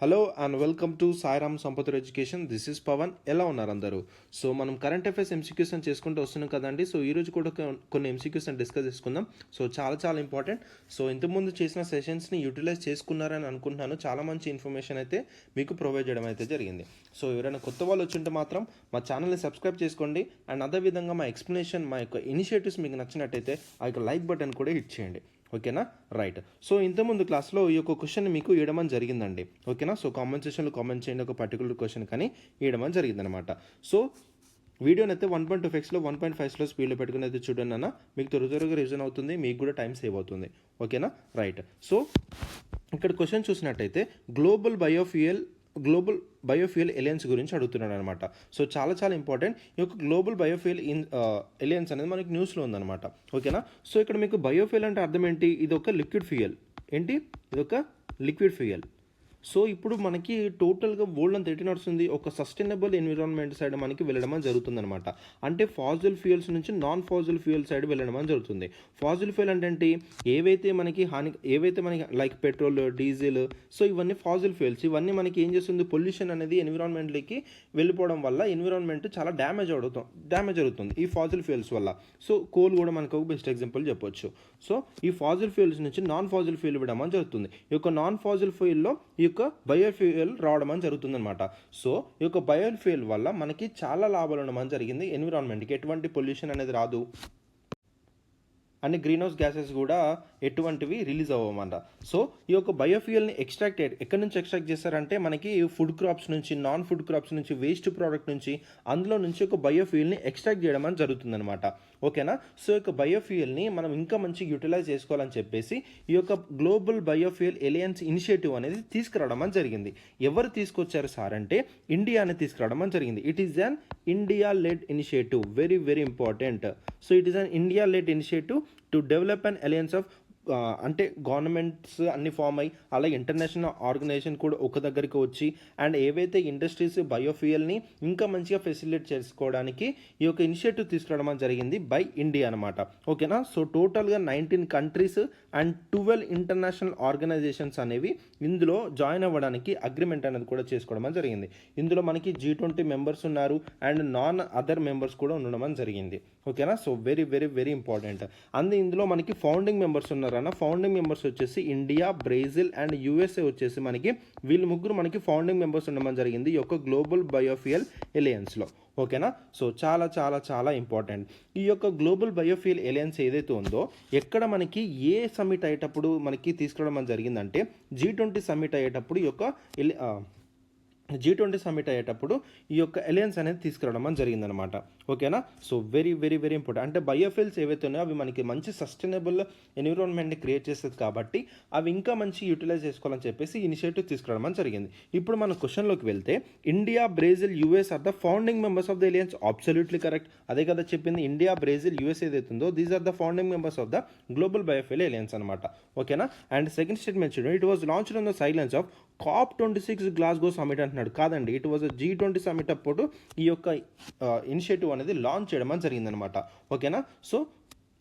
Hello and welcome to Sairam Sampath education. This is Pavan. ఎలా ఉన్నారు అందరూ? సో మనం కరెంట్ అఫైర్స్ ఎంసీక్యూస్ అని చేసుకుంటూ వస్తున్నాం కదండి. సో ఈరోజు కూడా కొన్ని ఎంసీక్యూస్ అని డిస్కస్ చేసుకుందాం. సో చాలా ఇంపార్టెంట్. సో ఇంతకుముందు చేసిన సెషన్స్ని యూటిలైజ్ చేసుకున్నారని అనుకుంటున్నాను. చాలా మంచి ఇన్ఫర్మేషన్ అయితే మీకు ప్రొవైడ్ చేయడం అయితే జరిగింది. సో ఎవరైనా కొత్త వాళ్ళు వచ్చింటే మాత్రం మా ఛానల్ని సబ్స్క్రైబ్ చేసుకోండి. అండ్ అదేవిధంగా మా ఎక్స్ప్లెనేషన్, మా యొక్క ఇనిషియేటివ్స్ మీకు నచ్చినట్టయితే ఆ యొక్క లైక్ బటన్ కూడా హిట్ చేయండి. ఓకేనా? రైట్. సో ఇంతకుముందు క్లాస్లో ఈ యొక్క క్వశ్చన్ మీకు ఇవ్వడం జరిగిందండి. ఓకేనా? సో కామెంట్ సెక్షన్లో కామెంట్ చేయండి ఒక పర్టికులర్ క్వశ్చన్ కానీ ఇవ్వడం జరిగిందనమాట. సో వీడియోని అయితే 1.2x 1.5 స్పీడ్లో పెట్టుకుని అయితే చూడండి అన్న, మీకు త్వరగా రివిజన్ అవుతుంది, మీకు కూడా టైం సేవ్ అవుతుంది. ఓకేనా? రైట్. సో ఇక్కడ క్వశ్చన్ చూసినట్టయితే గ్లోబల్ బయోఫ్యూయల్ ఎలియన్స్ గురించి అడుగుతున్నాడు అనమాట. సో చాలా ఇంపార్టెంట్. ఈ యొక్క గ్లోబల్ బయోఫ్యూయల్ ఎలియన్స్ అనేది మనకి న్యూస్లో ఉందన్నమాట. ఓకేనా? సో ఇక్కడ మీకు బయోఫ్యూయల్ అంటే అర్థం ఏంటి? ఇది ఒక లిక్విడ్ ఫ్యూయల్. ఏంటి? ఇది ఒక లిక్విడ్ ఫ్యూయల్. సో ఇప్పుడు మనకి టోటల్గా వరల్డ్ అంతా ఎట్టి నడుస్తుంది, ఒక సస్టైనబుల్ ఎన్విరాన్మెంట్ సైడ్ మనకి వెళ్ళడం జరుగుతుంది అనమాట. అంటే ఫాజిల్ ఫ్యూయల్స్ నుంచి నాన్ ఫాజిల్ ఫ్యూయల్ సైడ్ వెళ్ళడం జరుగుతుంది. ఫాజిల్ ఫ్యూయల్ అంటే ఏంటి? ఏవైతే మనకి లైక్ పెట్రోల్, డీజిల్, సో ఇవన్నీ ఫాజిల్ ఫ్యూయల్స్. ఇవన్నీ మనకి ఏం చేస్తుంది? పొల్యూషన్ అనేది ఎన్విరాన్మెంట్లోకి వెళ్ళిపోవడం వల్ల ఎన్విరాన్మెంట్ చాలా డ్యామేజ్ అవుతుంది ఈ ఫాజిల్ ఫ్యూయల్స్ వల్ల. సో కోల్ కూడా మనకు ఒక బెస్ట్ ఎగ్జాంపుల్ చెప్పొచ్చు. సో ఈ ఫాజిల్ ఫ్యూయల్స్ నుంచి నాన్ ఫాజిల్ ఫ్యూయల్ ఇవ్వడం జరుగుతుంది. ఈ యొక్క నాన్ ఫాజిల్ ఫ్యూయల్లో ఈ యొక్క బయోఫ్యూయల్ రావడం అని జరుగుతుందన్నమాట. సో ఈ యొక్క బయోఫ్యూయల్ వల్ల మనకి చాలా లాభాలు ఉండడం జరిగింది. ఎన్విరాన్మెంట్కి ఎటువంటి పొల్యూషన్ అనేది రాదు, అన్ని గ్రీన్ హౌస్ గ్యాసెస్ కూడా ఎటువంటివి రిలీజ్ అవ్వమంట. సో ఈ యొక్క బయోఫ్యూయల్ని ఎక్కడి నుంచి ఎక్స్ట్రాక్ట్ చేస్తారంటే మనకి ఫుడ్ క్రాప్స్ నుంచి, నాన్ ఫుడ్ క్రాప్స్ నుంచి, వేస్ట్ ప్రోడక్ట్ నుంచి, అందులో నుంచి ఒక బయోఫ్యూయల్ని ఎక్స్ట్రాక్ట్ చేయడం అని జరుగుతుందన్నమాట. ఓకేనా? సో ఈ యొక్క బయోఫ్యూయల్ని మనం ఇంకా మంచిగా యూటిలైజ్ చేసుకోవాలని చెప్పేసి ఈ యొక్క గ్లోబల్ బయోఫ్యూయల్ ఎలియన్స్ ఇనిషియేటివ్ అనేది తీసుకురావడం అని జరిగింది. ఎవరు తీసుకొచ్చారు సార్ అంటే ఇండియా అనేది తీసుకురావడం అని జరిగింది. It is an India led initiative. Very important. So it is an India led initiative to develop an alliance of, అంటే గవర్నమెంట్స్ అన్ని ఫామ్ అయ్యి, అలాగే ఇంటర్నేషనల్ ఆర్గనైజేషన్ కూడా ఒక దగ్గరికి వచ్చి, అండ్ ఏవైతే ఇండస్ట్రీస్ బయోఫ్యూయల్ని ఇంకా మంచిగా ఫెసిలిటేట్ చేసుకోవడానికి ఈ యొక్క ఇనిషియేటివ్ తీసుకురావడం జరిగింది బై ఇండియా అనమాట. ఓకేనా? సో టోటల్గా 19 కంట్రీస్ అండ్ 12 ఇంటర్నేషనల్ ఆర్గనైజేషన్స్ అనేవి ఇందులో జాయిన్ అవ్వడానికి అగ్రిమెంట్ అనేది కూడా చేసుకోవడం జరిగింది. ఇందులో మనకి G20 మెంబర్స్ ఉన్నారు అండ్ నాన్ అదర్ మెంబర్స్ కూడా ఉండడం జరిగింది. ఓకేనా? So very important. ఇందులో మనకి ఫౌండింగ్ మెంబర్స్ ఉన్నారు. ఫౌండింగ్ మెంబర్స్ వచ్చేసి ఇండియా, బ్రెజిల్ అండ్ యుఎస్ఏ వచ్చేసి మనకి వీళ్ళు ముగ్గురు మనకి ఫౌండింగ్ మెంబర్స్ ఉండడం జరిగింది ఈ యొక్క గ్లోబల్ బయోఫ్యూయల్ ఎలియన్స్లో. ఓకేనా? సో చాలా ఇంపార్టెంట్. ఈ యొక్క గ్లోబల్ బయోఫ్యూయల్ ఎలియన్స్ ఏదైతే ఉందో ఎక్కడ మనకి ఏ సమ్మిట్ అయ్యేటప్పుడు మనకి తీసుకురావడం జరిగిందంటే G20 సమ్మిట్ అయ్యేటప్పుడు ఈ యొక్క G20 సమ్మిట్ అయ్యేటప్పుడు ఈ యొక్క ఎలియన్స్ అనేది తీసుకురావడం జరిగిందనమాట. ఓకేనా? So very important. అంటే బయోఫ్యూయల్స్ ఏవైతే ఉన్నాయో అవి మనకి మంచి సస్టైనబుల్ ఎన్విరాన్మెంట్ని క్రియేట్ చేస్తుంది కాబట్టి అవి ఇంకా మంచి యూటిలైజ్ చేసుకోవాలని చెప్పేసి ఇనిషియేటివ్ తీసుకురావడం జరిగింది. ఇప్పుడు మన క్వశ్చన్లోకి వెళ్తే India, Brazil, US are the founding members of the alliance. Absolutely correct. అదే కదా చెప్పింది. ఇండియా, బ్రెజిల్, యుఎస్ ఏదైతే ఉందో these are the founding members of the global biofuel alliance అనమాట. ఓకేనా? అండ్ సెకండ్ స్టేట్మెంట్ చూడండి, it was launched on the sidelines of COP26 Glasgow summit అంటున్నాడు. కాదండి, ఇట్ వాజ్ G20 సమిట్ అప్పుడు ఈ యొక్క ఇనిషియేటివ్ అనేది లాంచ్ చేయడం జరిగిందనమాట. ఓకేనా? So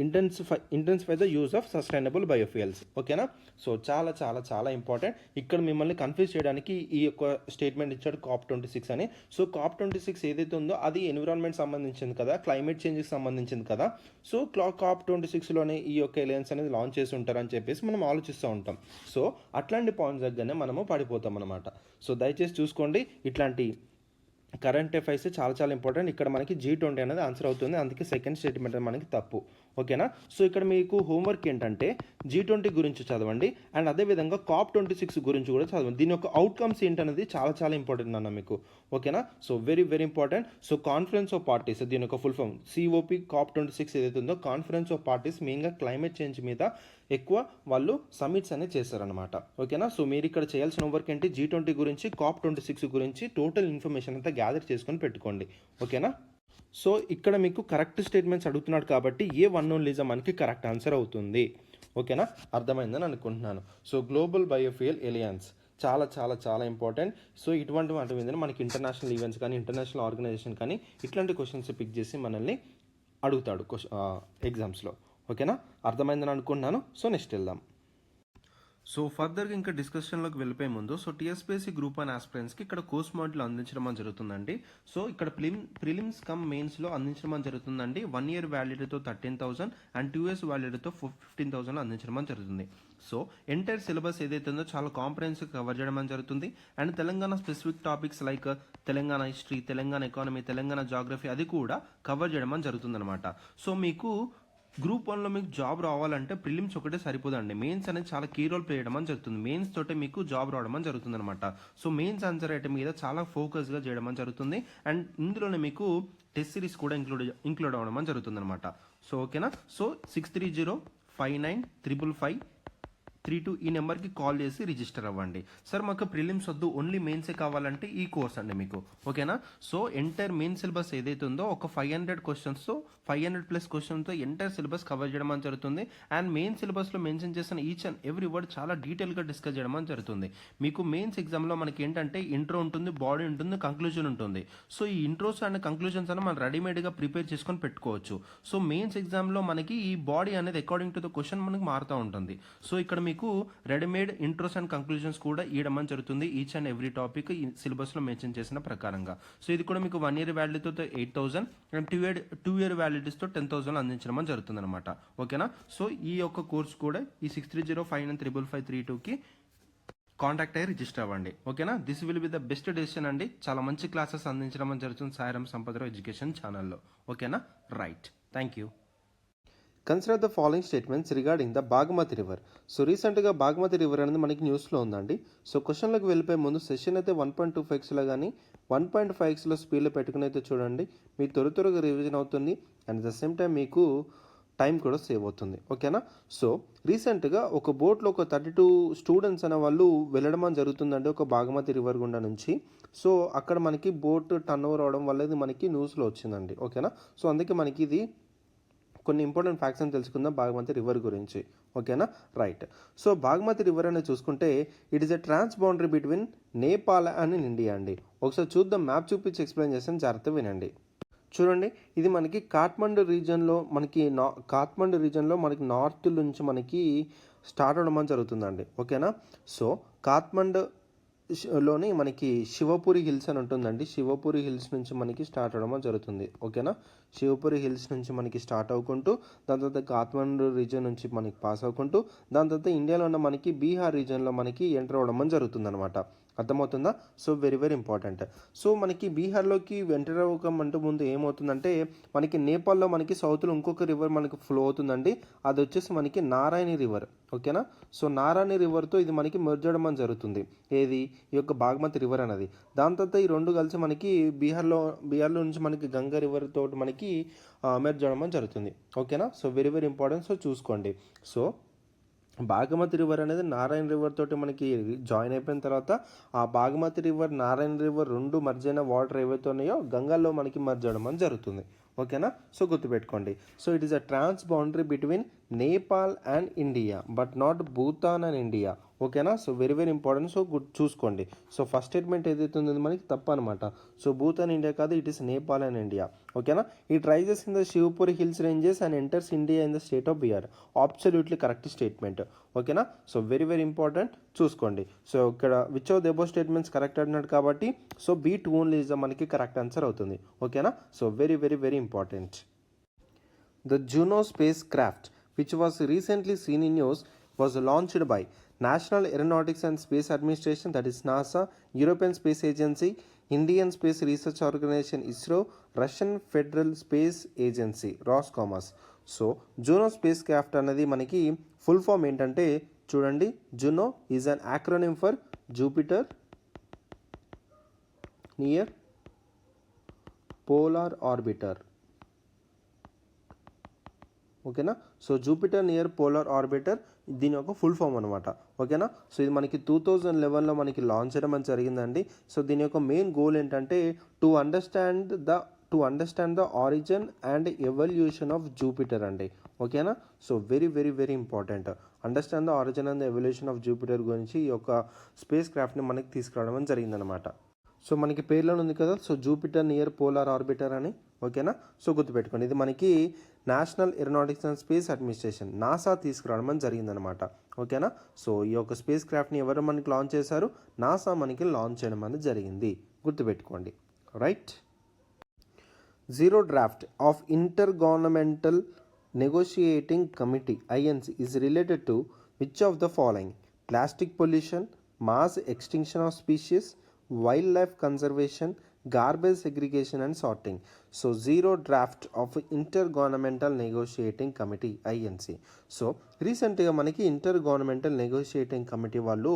intensify the use of sustainable biofuels. ఓకేనా? సో చాలా ఇంపార్టెంట్. ఇక్కడ మిమ్మల్ని కన్ఫ్యూజ్ చేయడానికి ఈ యొక్క స్టేట్మెంట్ ఇచ్చాడు COP26 అని. సో COP26 ఏదైతే ఉందో అది ఎన్విరాన్మెంట్ సంబంధించింది కదా, క్లైమేట్ చేంజ్కి సంబంధించింది కదా. సో COP26లోనే ఈ యొక్క ఎలియన్స్ అనేది లాంచ్ చేసి ఉంటారని చెప్పేసి మనం ఆలోచిస్తూ ఉంటాం. సో అట్లాంటి పాయింట్స్ దగ్గరనే మనము పడిపోతాం అనమాట. సో దయచేసి చూసుకోండి, ఇట్లాంటి కరెంట్ అఫైర్స్ చాలా ఇంపార్టెంట్. ఇక్కడ మనకి G20 అనేది ఆన్సర్ అవుతుంది, అందుకే సెకండ్ స్టేట్మెంట్ మనకి తప్పు. ఓకేనా? సో ఇక్కడ మీకు హోంవర్క్ ఏంటంటే G20 గురించి చదవండి అండ్ అదేవిధంగా COP26 గురించి కూడా చదవండి. దీని యొక్క అవుట్కమ్స్ ఏంటనేది చాలా ఇంపార్టెంట్ అన్న మీకు. ఓకేనా? So very important. So conference of parties, దీని యొక్క ఫుల్ ఫామ్ COP COP26 ఏదైతే ఉందో కాన్ఫరెన్స్ ఆఫ్ పార్టీస్ మెయిన్గా క్లైమేట్ చేంజ్ మీద ఎక్కువ వాళ్ళు సమిట్స్ అనేది చేస్తారనమాట. ఓకేనా? సో మీరు ఇక్కడ చేయాల్సిన హోంవర్క్ ఏంటి? G20 గురించి, COP26 గురించి టోటల్ ఇన్ఫర్మేషన్ అంతా గ్యాదర్ చేసుకొని పెట్టుకోండి. ఓకేనా? సో ఇక్కడ మీకు కరెక్ట్ స్టేట్మెంట్స్ అడుగుతున్నాడు కాబట్టి వన్ ఓన్లీజం మనకి కరెక్ట్ ఆన్సర్ అవుతుంది. ఓకేనా? అర్థమైందని అనుకుంటున్నాను. సో గ్లోబల్ బయోఫ్యూయల్ ఎలియన్స్ చాలా ఇంపార్టెంట్. సో ఇటువంటి వాటి మీద మనకి ఇంటర్నేషనల్ ఈవెంట్స్ కానీ, ఇంటర్నేషనల్ ఆర్గనైజేషన్ కానీ ఇట్లాంటి క్వశ్చన్స్ పిక్ చేసి మనల్ని అడుగుతాడు ఎగ్జామ్స్లో. ఓకేనా? అర్థమైందని అనుకుంటున్నాను. సో నెక్స్ట్ వెళ్దాం. సో ఫర్దర్గా ఇంకా డిస్కషన్లోకి వెళ్ళిపోయే ముందు సో టీఎస్పీఎస్సీ గ్రూప్ 1 ఆస్పిరెంట్స్కి ఇక్కడ కోర్స్ మోడ్లో అందించడం జరుగుతుందండి. సో ఇక్కడ ప్రిలిమ్స్ కమ్ మెయిన్స్లో అందించడం జరుగుతుందండి. 1 year వ్యాలిడిటీతో 13,000 అండ్ 2 years వ్యాలిడిటీతో 15,000 అందించడం జరుగుతుంది. సో ఎంటైర్ సిలబస్ ఏదైతే ఉందో చాలా కాంప్రహెన్సివ్ కవర్ చేయడం జరుగుతుంది. And Telangana specific topics like Telangana history, Telangana economy, Telangana geography అది కూడా కవర్ చేయడం జరుగుతుంది అనమాట. సో మీకు గ్రూప్ 1లో మీకు జాబ్ రావాలంటే ప్రిలిమ్స్ ఒకటే సరిపోదండి. మెయిన్స్ అనేది చాలా కీ రోల్ ప్లే చేయడం జరుగుతుంది. మెయిన్స్ తోటే మీకు జాబ్ రావడం జరుగుతుంది అనమాట. సో మెయిన్స్ ఆన్సర్ రైటింగ్ మీద చాలా ఫోకస్గా చేయడం జరుగుతుంది. అండ్ ఇందులోనే మీకు టెస్ట్ సిరీస్ కూడా ఇంక్లూడ్ అవ్వడం జరుగుతుంది అనమాట. సో ఓకేనా. సో 6305955532 ఈ నెంబర్కి కాల్ చేసి రిజిస్టర్ అవ్వండి. సార్ మాకు ప్రిలిమ్స్ వద్దు, ఓన్లీ మెయిన్సే కావాలంటే ఈ కోర్స్ అండి మీకు. ఓకేనా. సో ఎంటైర్ మెయిన్ సిలబస్ ఏదైతే ఉందో ఒక 500 క్వశ్చన్స్తో 500+ క్వశ్చన్తో ఎంటైర్ సిలబస్ కవర్ చేయడం జరుగుతుంది. అండ్ మెయిన్ సిలబస్లో మెన్షన్ చేసిన ఈచ్ అండ్ ఎవ్రీ వర్డ్ చాలా డీటెయిల్గా డిస్కస్ చేయడం జరుగుతుంది. మీకు మెయిన్స్ ఎగ్జామ్లో మనకి ఏంటంటే ఇంట్రో ఉంటుంది, బాడీ ఉంటుంది, కంక్లూజన్ ఉంటుంది. సో ఈ ఇంట్రోస్ అండ్ కంక్లూజన్స్ అని మనం రెడీమేడ్గా ప్రిపేర్ చేసుకొని పెట్టుకోవచ్చు. సో మెయిన్స్ ఎగ్జామ్లో మనకి ఈ బాడీ అనేది అకార్డింగ్ టు ద క్వశ్చన్ మనకి మారుతూ ఉంటుంది. సో ఇక్కడ మీకు రెడీమేడ్ ఇంట్రోస్ అండ్ కంక్లూజన్స్ కూడా ఇవ్వడం జరుగుతుంది ఈచ్ అండ్ ఎవ్రీ టాపిక్ ఈ సిలబస్లో మెన్షన్ చేసిన ప్రకారంగా. సో ఇది కూడా మీకు 1 year వ్యాలిడీతో 8,000 అండ్ 2 year వ్యాలిడిటీస్తో 10,000 అందించడం జరుగుతుంది అనమాట. ఓకేనా. సో ఈ యొక్క కోర్స్ కూడా ఈ 6305955532కి కాంటాక్ట్ అయ్యి రిజిస్టర్ అవ్వండి. ఓకేనా. This will be the best decision అండి. చాలా మంచి క్లాసెస్ అందించడం జరుగుతుంది సాయిరామ్ సంపదరావు ఎడ్యుకేషన్ ఛానల్లో. ఓకేనా. Right. Thank you. Consider the following statements regarding the Bagmati river. So రీసెంట్గా బాగమతి రివర్ అనేది మనకి న్యూస్లో ఉందండి. సో క్వశ్చన్లోకి వెళ్ళిపోయే ముందు సెషన్ అయితే 1.25xలో కానీ 1.5xలో స్పీడ్లో పెట్టుకుని అయితే చూడండి. మీకు త్వరగా రివిజన్ అవుతుంది. అండ్ ద సేమ్ టైం మీకు టైం కూడా సేవ్ అవుతుంది. ఓకేనా. సో రీసెంట్గా ఒక బోట్లో ఒక 32 స్టూడెంట్స్ అనే వాళ్ళు వెళ్ళడం జరుగుతుందండి ఒక బాగమతి రివర్ గుండా నుంచి. సో అక్కడ మనకి బోట్ టర్న్ ఓవర్ అవడం వల్ల ఇది మనకి న్యూస్లో వచ్చిందండి. ఓకేనా. సో అందుకే మనకి ఇది కొన్ని ఇంపార్టెంట్ ఫ్యాక్ట్స్ అని తెలుసుకుందాం బాగమతి రివర్ గురించి. ఓకేనా. రైట్. సో బాగమతి రివర్ అనేది చూసుకుంటే it is a transboundary between Nepal and India అండి. ఒకసారి చూద్దాం, మ్యాప్ చూపించి ఎక్స్ప్లెయిన్ చేస్తాను, జాగ్రత్త వినండి. చూడండి, ఇది మనకి కాఠ్మండు రీజియన్లో మనకి నార్త్ నుంచి మనకి స్టార్ట్ అవడం జరుగుతుందండి. ఓకేనా. సో కాఠ్మండు లోని మనకి శివపురి హిల్స్ అని ఉంటుందండి. శివపురి హిల్స్ నుంచి మనకి స్టార్ట్ అవడం జరుగుతుంది. ఓకేనా. శివపురి హిల్స్ నుంచి మనకి స్టార్ట్ అవ్వుకుంటూ దాని తర్వాత కాఠ్మండు రీజియన్ నుంచి మనకి పాస్ అవ్వుకుంటూ దాని తర్వాత ఇండియాలో ఉన్న మనకి బీహార్ రీజియన్లో మనకి ఎంటర్ అవ్వడం జరుగుతుంది అనమాట. అర్థమవుతుందా. So very very important. So మనకి బీహార్లోకి ఎంటర్ అవ్వకమంటూ ముందు ఏమవుతుందంటే మనకి నేపాల్లో మనకి సౌత్లో ఇంకొక రివర్ మనకి ఫ్లో అవుతుందండి. అది వచ్చేసి మనకి నారాయణి రివర్. ఓకేనా. సో నారాయణి రివర్తో ఇది మనకి మెర్జ్ అవ్వడం జరుగుతుంది. ఏది ఈ యొక్క బాగమతి రివర్ అనేది. దాని తర్వాత ఈ రెండు కలిసి మనకి బీహార్లో నుంచి మనకి గంగా రివర్ తోటి మనకి మెర్జ్ అవ్వడం జరుగుతుంది. ఓకేనా. So very very important. So చూసుకోండి. సో బాగమతి రివర్ అనేది నారాయణ రివర్ తోటి మనకి జాయిన్ అయిపోయిన తర్వాత ఆ బాగమతి రివర్ నారాయణ రివర్ రెండు మర్జ్ అయిన వాటర్ ఏవైతే ఉన్నాయో గంగాలో మనకి మర్జ్ అవ్వడం జరుగుతుంది. ఓకేనా. సో గుర్తుపెట్టుకోండి. So it is a transboundary between Nepal and India but not Bhutan and India. ఓకేనా. So very very important. So చూసుకోండి. సో ఫస్ట్ స్టేట్మెంట్ ఏదైతే ఉందో మనకి తప్పు అనమాట. సో భూతాన్ ఇండియా కాదు, it is Nepal and India. ఓకేనా. It rises in the Shivpuri hills ranges and enters India in the state of Bihar. Absolutely correct statement. ఓకేనా. So very very important. చూసుకోండి. సో ఇక్కడ which of the above statements correct అన్నాడు కాబట్టి so B2 only is మనకి correct answer అవుతుంది. ఓకేనా. So very very very important. The Juno spacecraft, which was recently seen in news, was launched by National Aeronautics and Space Administration, that is NASA, European Space Agency, Indian Space Research Organization ISRO, Russian Federal Space Agency Roscosmos. So Juno spacecraft అనేది మనకి full form ఏంటంటే చూడండి, Juno is an acronym for Jupiter near polar orbiter. ఓకేనా. So Jupiter near polar orbiter దీని యొక్క full form అనమాట. ఓకేనా. So ఇది మనకి 2011లో మనకి లాంచ్ చేయడం జరిగిందండి. సో దీని యొక్క మెయిన్ గోల్ ఏంటంటే to understand the origin and evolution of Jupiter అండి. ఓకేనా. So very very very important. Understand the origin and the evolution of Jupiter గురించి ఈ యొక్క స్పేస్ క్రాఫ్ట్ని మనకి తీసుకురావడం జరిగిందనమాట. సో మనకి పేర్లోనే ఉంది కదా, so Jupiter near polar orbiter అని, ఓకేనా. సో గుర్తుపెట్టుకోండి, ఇది మనకి national aeronautics and space administration NASA తీసుకురావడం జరిగిందనమాట, ఓకేనా. సో ఈ యొక్క స్పేస్ క్రాఫ్ట్ని ఎవరు మనకి లాంచ్ చేశారు, నాసా మనకి లాంచ్ చేయడం అనేది జరిగింది, గుర్తుపెట్టుకోండి, right. Zero draft of intergovernmental negotiating committee INC is related to which of the following? Plastic pollution, mass extinction of species, wildlife conservation, garbage segregation and sorting. So zero draft of intergovernmental negotiating committee INC. So రీసెంట్గా మనకి inter governmental negotiating committee వాళ్ళు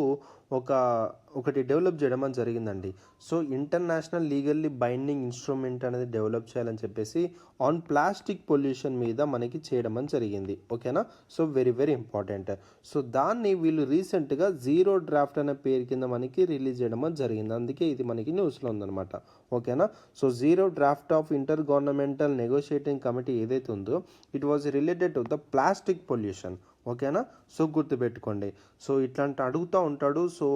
ఒకటి develop చేయడం అని జరిగిందండి. So international legally binding instrument అనేది develop చేయాలని చెప్పేసి ఆన్ ప్లాస్టిక్ పొల్యూషన్ మీద మనకి చేయడం అని జరిగింది, ఓకేనా. So very very important. So దాన్ని వీళ్ళు రీసెంట్గా జీరో డ్రాఫ్ట్ అనే పేరు కింద మనకి రిలీజ్ చేయడం అని జరిగింది, అందుకే ఇది మనకి న్యూస్లో ఉందన్నమాట, ఓకేనా. So zero draft of inter governmental negotiating committee ఏదైతే ఉందో it was related to the plastic pollution, ఓకేనా. సో గుర్తుపెట్టుకోండి. సో ఇట్లాంటి అడుగుతూ ఉంటాడు, సో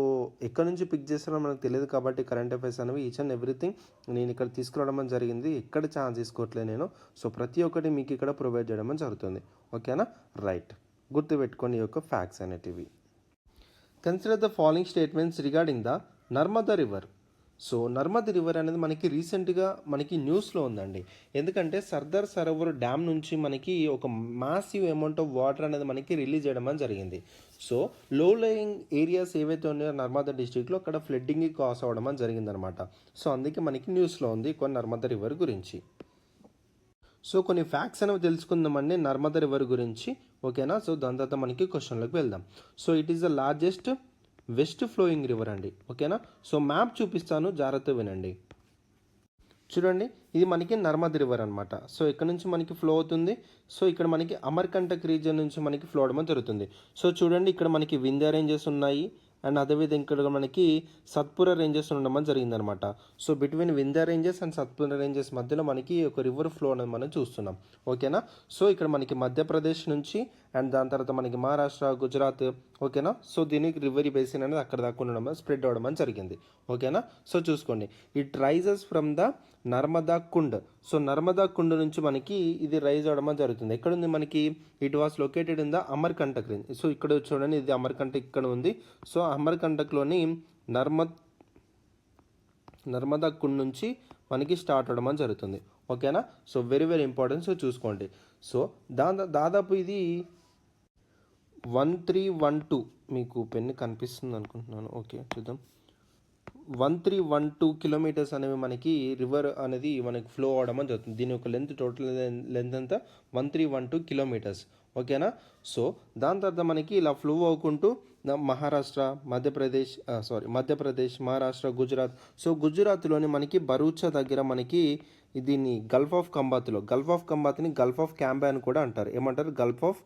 ఎక్కడి నుంచి పిక్ చేస్తారో మనకు తెలియదు కాబట్టి కరెంట్ అఫైర్స్ అనేవి ఈచ్ అండ్ ఎవ్రీథింగ్ నేను ఇక్కడ తీసుకురావడం జరిగింది, ఎక్కడ ఛాన్స్ తీసుకోవట్లేదు నేను. సో ప్రతి ఒక్కటి మీకు ఇక్కడ ప్రొవైడ్ చేయడం జరుగుతుంది, ఓకేనా, రైట్. గుర్తుపెట్టుకోండి ఈ యొక్క ఫ్యాక్ట్స్ అనేటివి. Consider the following statements regarding the Narmada river. So Narmada river అనేది మనకి రీసెంట్గా మనకి న్యూస్లో ఉందండి, ఎందుకంటే సర్దార్ సరోవర్ డ్యామ్ నుంచి మనకి ఒక మాసివ్ అమౌంట్ ఆఫ్ వాటర్ అనేది మనకి రిలీజ్ చేయడం అని జరిగింది. సో లో లయింగ్ ఏరియాస్ ఏవైతే ఉన్నాయో నర్మదా డిస్ట్రిక్ట్లో అక్కడ ఫ్లడ్డింగ్ కాస్ అవ్వడం అని జరిగిందనమాట. సో అందుకే మనకి న్యూస్లో ఉంది కొన్ని నర్మదా రివర్ గురించి. సో కొన్ని ఫ్యాక్ట్స్ అనేవి తెలుసుకుందామండి నర్మదా రివర్ గురించి, ఓకేనా. సో దాని తర్వాత మనకి క్వశ్చన్లోకి వెళ్దాం. So it is the largest west flowing river అండి, ఓకేనా. సో మ్యాప్ చూపిస్తాను, జాగ్రత్తగా వినండి. చూడండి, ఇది మనకి నర్మదా రివర్ అనమాట. సో ఇక్కడ నుంచి మనకి ఫ్లో అవుతుంది. సో ఇక్కడ మనకి అమర్కంటక్ రీజియన్ నుంచి మనకి ఫ్లో అవడం జరుగుతుంది. సో చూడండి, ఇక్కడ మనకి వింధ్య రేంజెస్ ఉన్నాయి అండ్ అదేవిధంగా ఇక్కడ మనకి సత్పురా రేంజెస్ ఉండడం జరిగిందనమాట. So between Vindhya ranges and Satpura ranges మధ్యలో మనకి ఒక రివర్ ఫ్లో అనేది మనం చూస్తున్నాం, ఓకేనా. సో ఇక్కడ మనకి మధ్యప్రదేశ్ నుంచి అండ్ దాని తర్వాత మనకి మహారాష్ట్ర, గుజరాత్, ఓకేనా. సో దీనికి రివర్ బేసిన్ అనేది అక్కడ దాకా ఉండడం స్ప్రెడ్ అవ్వడం అని జరిగింది, ఓకేనా. సో చూసుకోండి, it rises from the Narmada Kund. So Narmada Kund నుంచి మనకి ఇది రైజ్ అవడం జరుగుతుంది. ఎక్కడ ఉంది మనకి, it was located in the Amarkantak range. So ఇక్కడ చూడండి, ఇది అమర్కంటక్ ఇక్కడ ఉంది. సో అమర్కంటక్లోని నర్మదా కుండ్ నుంచి మనకి స్టార్ట్ అవడం జరుగుతుంది, ఓకేనా. So very very important. So చూసుకోండి. సో దాదాపు ఇది 1312 మీకు పెన్ కనిపిస్తుంది అనుకుంటున్నాను, ఓకే చూద్దాం. 1312 కిలోమీటర్స్ అనేవి మనకి రివర్ అనేది మనకి ఫ్లో అవడం అని జరుగుతుంది. దీని యొక్క లెంత్ టోటల్ లెంత్ అంతా 1312 కిలోమీటర్స్, ఓకేనా. సో దాని తర్వాత మనకి ఇలా ఫ్లో అవ్వుకుంటూ మహారాష్ట్ర, మధ్యప్రదేశ్, మహారాష్ట్ర, గుజరాత్. సో గుజరాత్లోని మనకి బరూచా దగ్గర మనకి దీన్ని గల్ఫ్ ఆఫ్ కంబాత్ని గల్ఫ్ ఆఫ్ క్యాంబే అని కూడా అంటారు. ఏమంటారు, గల్ఫ్ ఆఫ్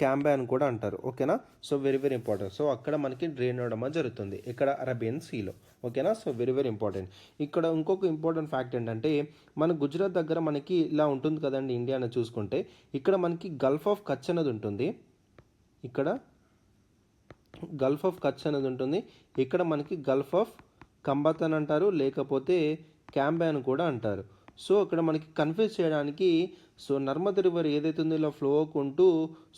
క్యాంబే అని కూడా అంటారు, ఓకేనా. So very very important. So అక్కడ మనకి డ్రైన్ అవడం జరుగుతుంది, ఇక్కడ అరేబియన్ సీలో, ఓకేనా. So very very important. ఇక్కడ ఇంకొక ఇంపార్టెంట్ ఫ్యాక్ట్ ఏంటంటే మన గుజరాత్ దగ్గర మనకి ఇలా ఉంటుంది కదండి ఇండియా అని చూసుకుంటే, ఇక్కడ మనకి గల్ఫ్ ఆఫ్ కచ్ అనేది ఉంటుంది, ఇక్కడ గల్ఫ్ ఆఫ్ కచ్ అనేది ఉంటుంది. ఇక్కడ మనకి గల్ఫ్ ఆఫ్ కంబత్ అని అంటారు, లేకపోతే క్యాంబే అని కూడా అంటారు. సో ఇక్కడ మనకి కన్ఫ్యూజ్ చేయడానికి, సో నర్మదా రివర్ ఏదైతే ఉందో ఇలా ఫ్లో అవ్వకుంటూ,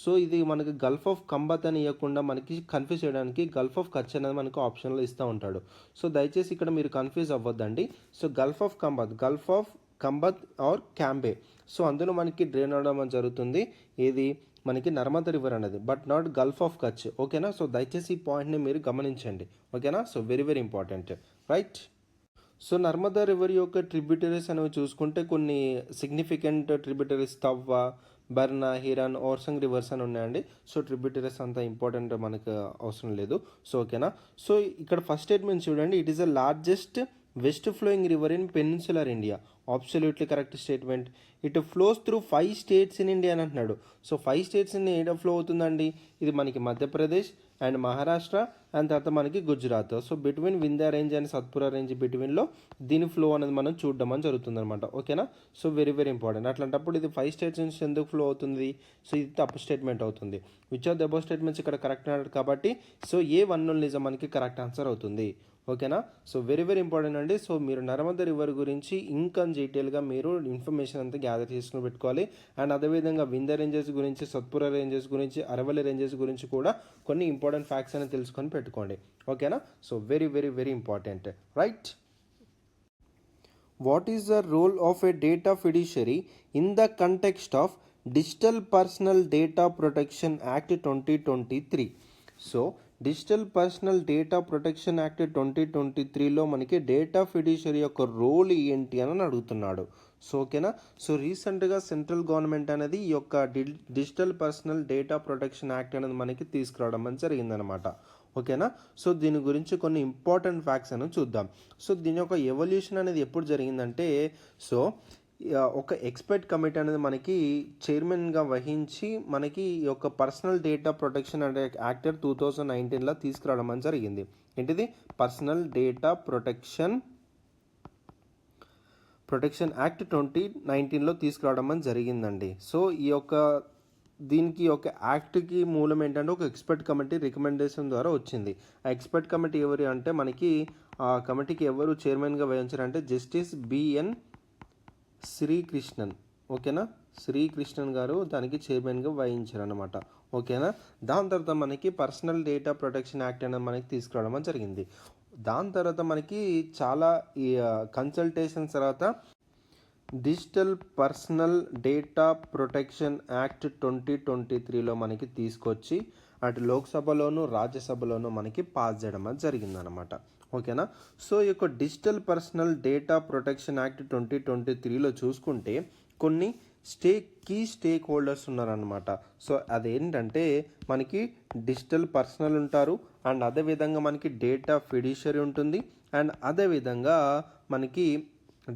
సో ఇది మనకి గల్ఫ్ ఆఫ్ కంబత్ అని ఇవ్వకుండా మనకి కన్ఫ్యూజ్ చేయడానికి గల్ఫ్ ఆఫ్ కచ్ అనేది మనకు ఆప్షన్లో ఇస్తూ ఉంటాడు. సో దయచేసి ఇక్కడ మీరు కన్ఫ్యూజ్ అవ్వద్దండి. So gulf of Khambhat or Cambay, so అందులో మనకి డ్రైన్ అవడం జరుగుతుంది ఏది మనకి నర్మదా రివర్ అనేది, but not gulf of Kutch, ఓకేనా. సో దయచేసి ఈ పాయింట్ని మీరు గమనించండి, ఓకేనా. So very very important, right. So Narmada river యొక్క ట్రిబ్యూటరీస్ అనేవి చూసుకుంటే కొన్ని సిగ్నిఫికెంట్ ట్రిబ్యూటరీస్ తవ్వ, బర్నా, హిరాన్, ఓర్సంగ్ రివర్స్ అని ఉన్నాయండి. సో ట్రిబ్యూటరీస్ అంత ఇంపార్టెంట్ మనకు అవసరం లేదు, సో ఓకేనా. సో ఇక్కడ ఫస్ట్ స్టేట్మెంట్ చూడండి, it is the largest west flowing river in peninsular India. Absolutely correct statement. It flows through 5 states in India అని అంటున్నాడు. సో 5 స్టేట్స్ ఇన్ ఏడా ఫ్లో అవుతుందండి, ఇది మనకి మధ్యప్రదేశ్ అండ్ మహారాష్ట్ర అండ్ తర్వాత మనకి Gujarat. So between Vindhya range and Satpura range బిట్వీన్లో దీని ఫ్లో అనేది మనం చూడడం అని జరుగుతుంది అనమాట, ఓకేనా. So very very important. అట్లాంటప్పుడు ఇది 5 స్టేట్స్ నుంచి ఎందుకు ఫ్లో అవుతుంది, సో ఇది తప్పు స్టేట్మెంట్ అవుతుంది. Which of the above statements ఇక్కడ కరెక్ట్ అన్నాడు కాబట్టి, సో A1 నిజం మనకి కరెక్ట్ ఆన్సర్ అవుతుంది, ఓకేనా. సో వెరీ వెరీ ఇంపార్టెంట్ అండి. సో మీరు నర్మదా రివర్ గురించి ఇంకా డీటెయిల్గా మీరు ఇన్ఫర్మేషన్ అంతా గ్యాదర్ చేసుకుని పెట్టుకోవాలి. అండ్ అదేవిధంగా వింధ్య రేంజెస్ గురించి, సత్పురా రేంజెస్ గురించి, అరవల్లి రేంజెస్ గురించి కూడా కొన్ని ఇంపార్టెంట్ ఫ్యాక్ట్స్ అనేది తెలుసుకొని పెట్టుకోండి. ఓకేనా. So very very very important, right. What is the role of a data fiduciary in the context of Digital Personal Data Protection Act 2023? So digital personal data protection act 2023లో మనకి data ఫిడ్యూషరీ యొక్క role ఏంటి అని అడుగుతున్నాడు. So ఓకేనా. So రీసెంట్గా central government అనేది ఈ యొక్క digital personal data protection act అనేది మనకి తీసుకురావడం అని జరిగిందనమాట. ఓకేనా. సో దీని గురించి కొన్ని ఇంపార్టెంట్ ఫ్యాక్ట్స్ అని చూద్దాం. సో దీని యొక్క ఎవల్యూషన్ అనేది ఎప్పుడు జరిగిందంటే, సో ఒక ఎక్స్పర్ట్ కమిటీ అనేది మనకి చైర్మన్గా వహించి మనకి ఈ యొక్క పర్సనల్ డేటా ప్రొటెక్షన్ అనే యాక్ట్ 2019లో తీసుకురావడం అని జరిగింది. ఏంటిది? పర్సనల్ డేటా ప్రొటెక్షన్ యాక్ట్ 2019లో తీసుకురావడం అని జరిగిందండి. సో ఈ యొక్క దీనికి ఒక యాక్ట్కి మూలం ఏంటంటే ఒక ఎక్స్పర్ట్ కమిటీ రికమెండేషన్ ద్వారా వచ్చింది. ఆ ఎక్స్పర్ట్ కమిటీ ఎవరు అంటే మనకి ఆ కమిటీకి ఎవరు చైర్మన్గా వహించారంటే జస్టిస్ బిఎన్ శ్రీకృష్ణన్. ఓకేనా. శ్రీకృష్ణన్ గారు దానికి చైర్మన్గా వహించారు అనమాట. ఓకేనా. దాని తర్వాత మనకి పర్సనల్ డేటా ప్రొటెక్షన్ యాక్ట్ అనేది మనకి తీసుకురావడం జరిగింది. దాని తర్వాత మనకి చాలా ఈ కన్సల్టేషన్స్ తర్వాత digital personal data protection act 2023లో మనకి తీసుకొచ్చి అటు లోక్సభలోను రాజ్యసభలోను మనకి పాస్ చేయడం అది జరిగిందనమాట. ఓకేనా. సో ఈ యొక్క digital personal data protection act 2023లో చూసుకుంటే కొన్ని కీ స్టేక్ హోల్డర్స్ ఉన్నారనమాట. సో అదేంటంటే మనకి డిజిటల్ పర్సనల్ ఉంటారు, అండ్ అదేవిధంగా మనకి డేటా ఫిడ్యూషరీ ఉంటుంది, అండ్ అదేవిధంగా మనకి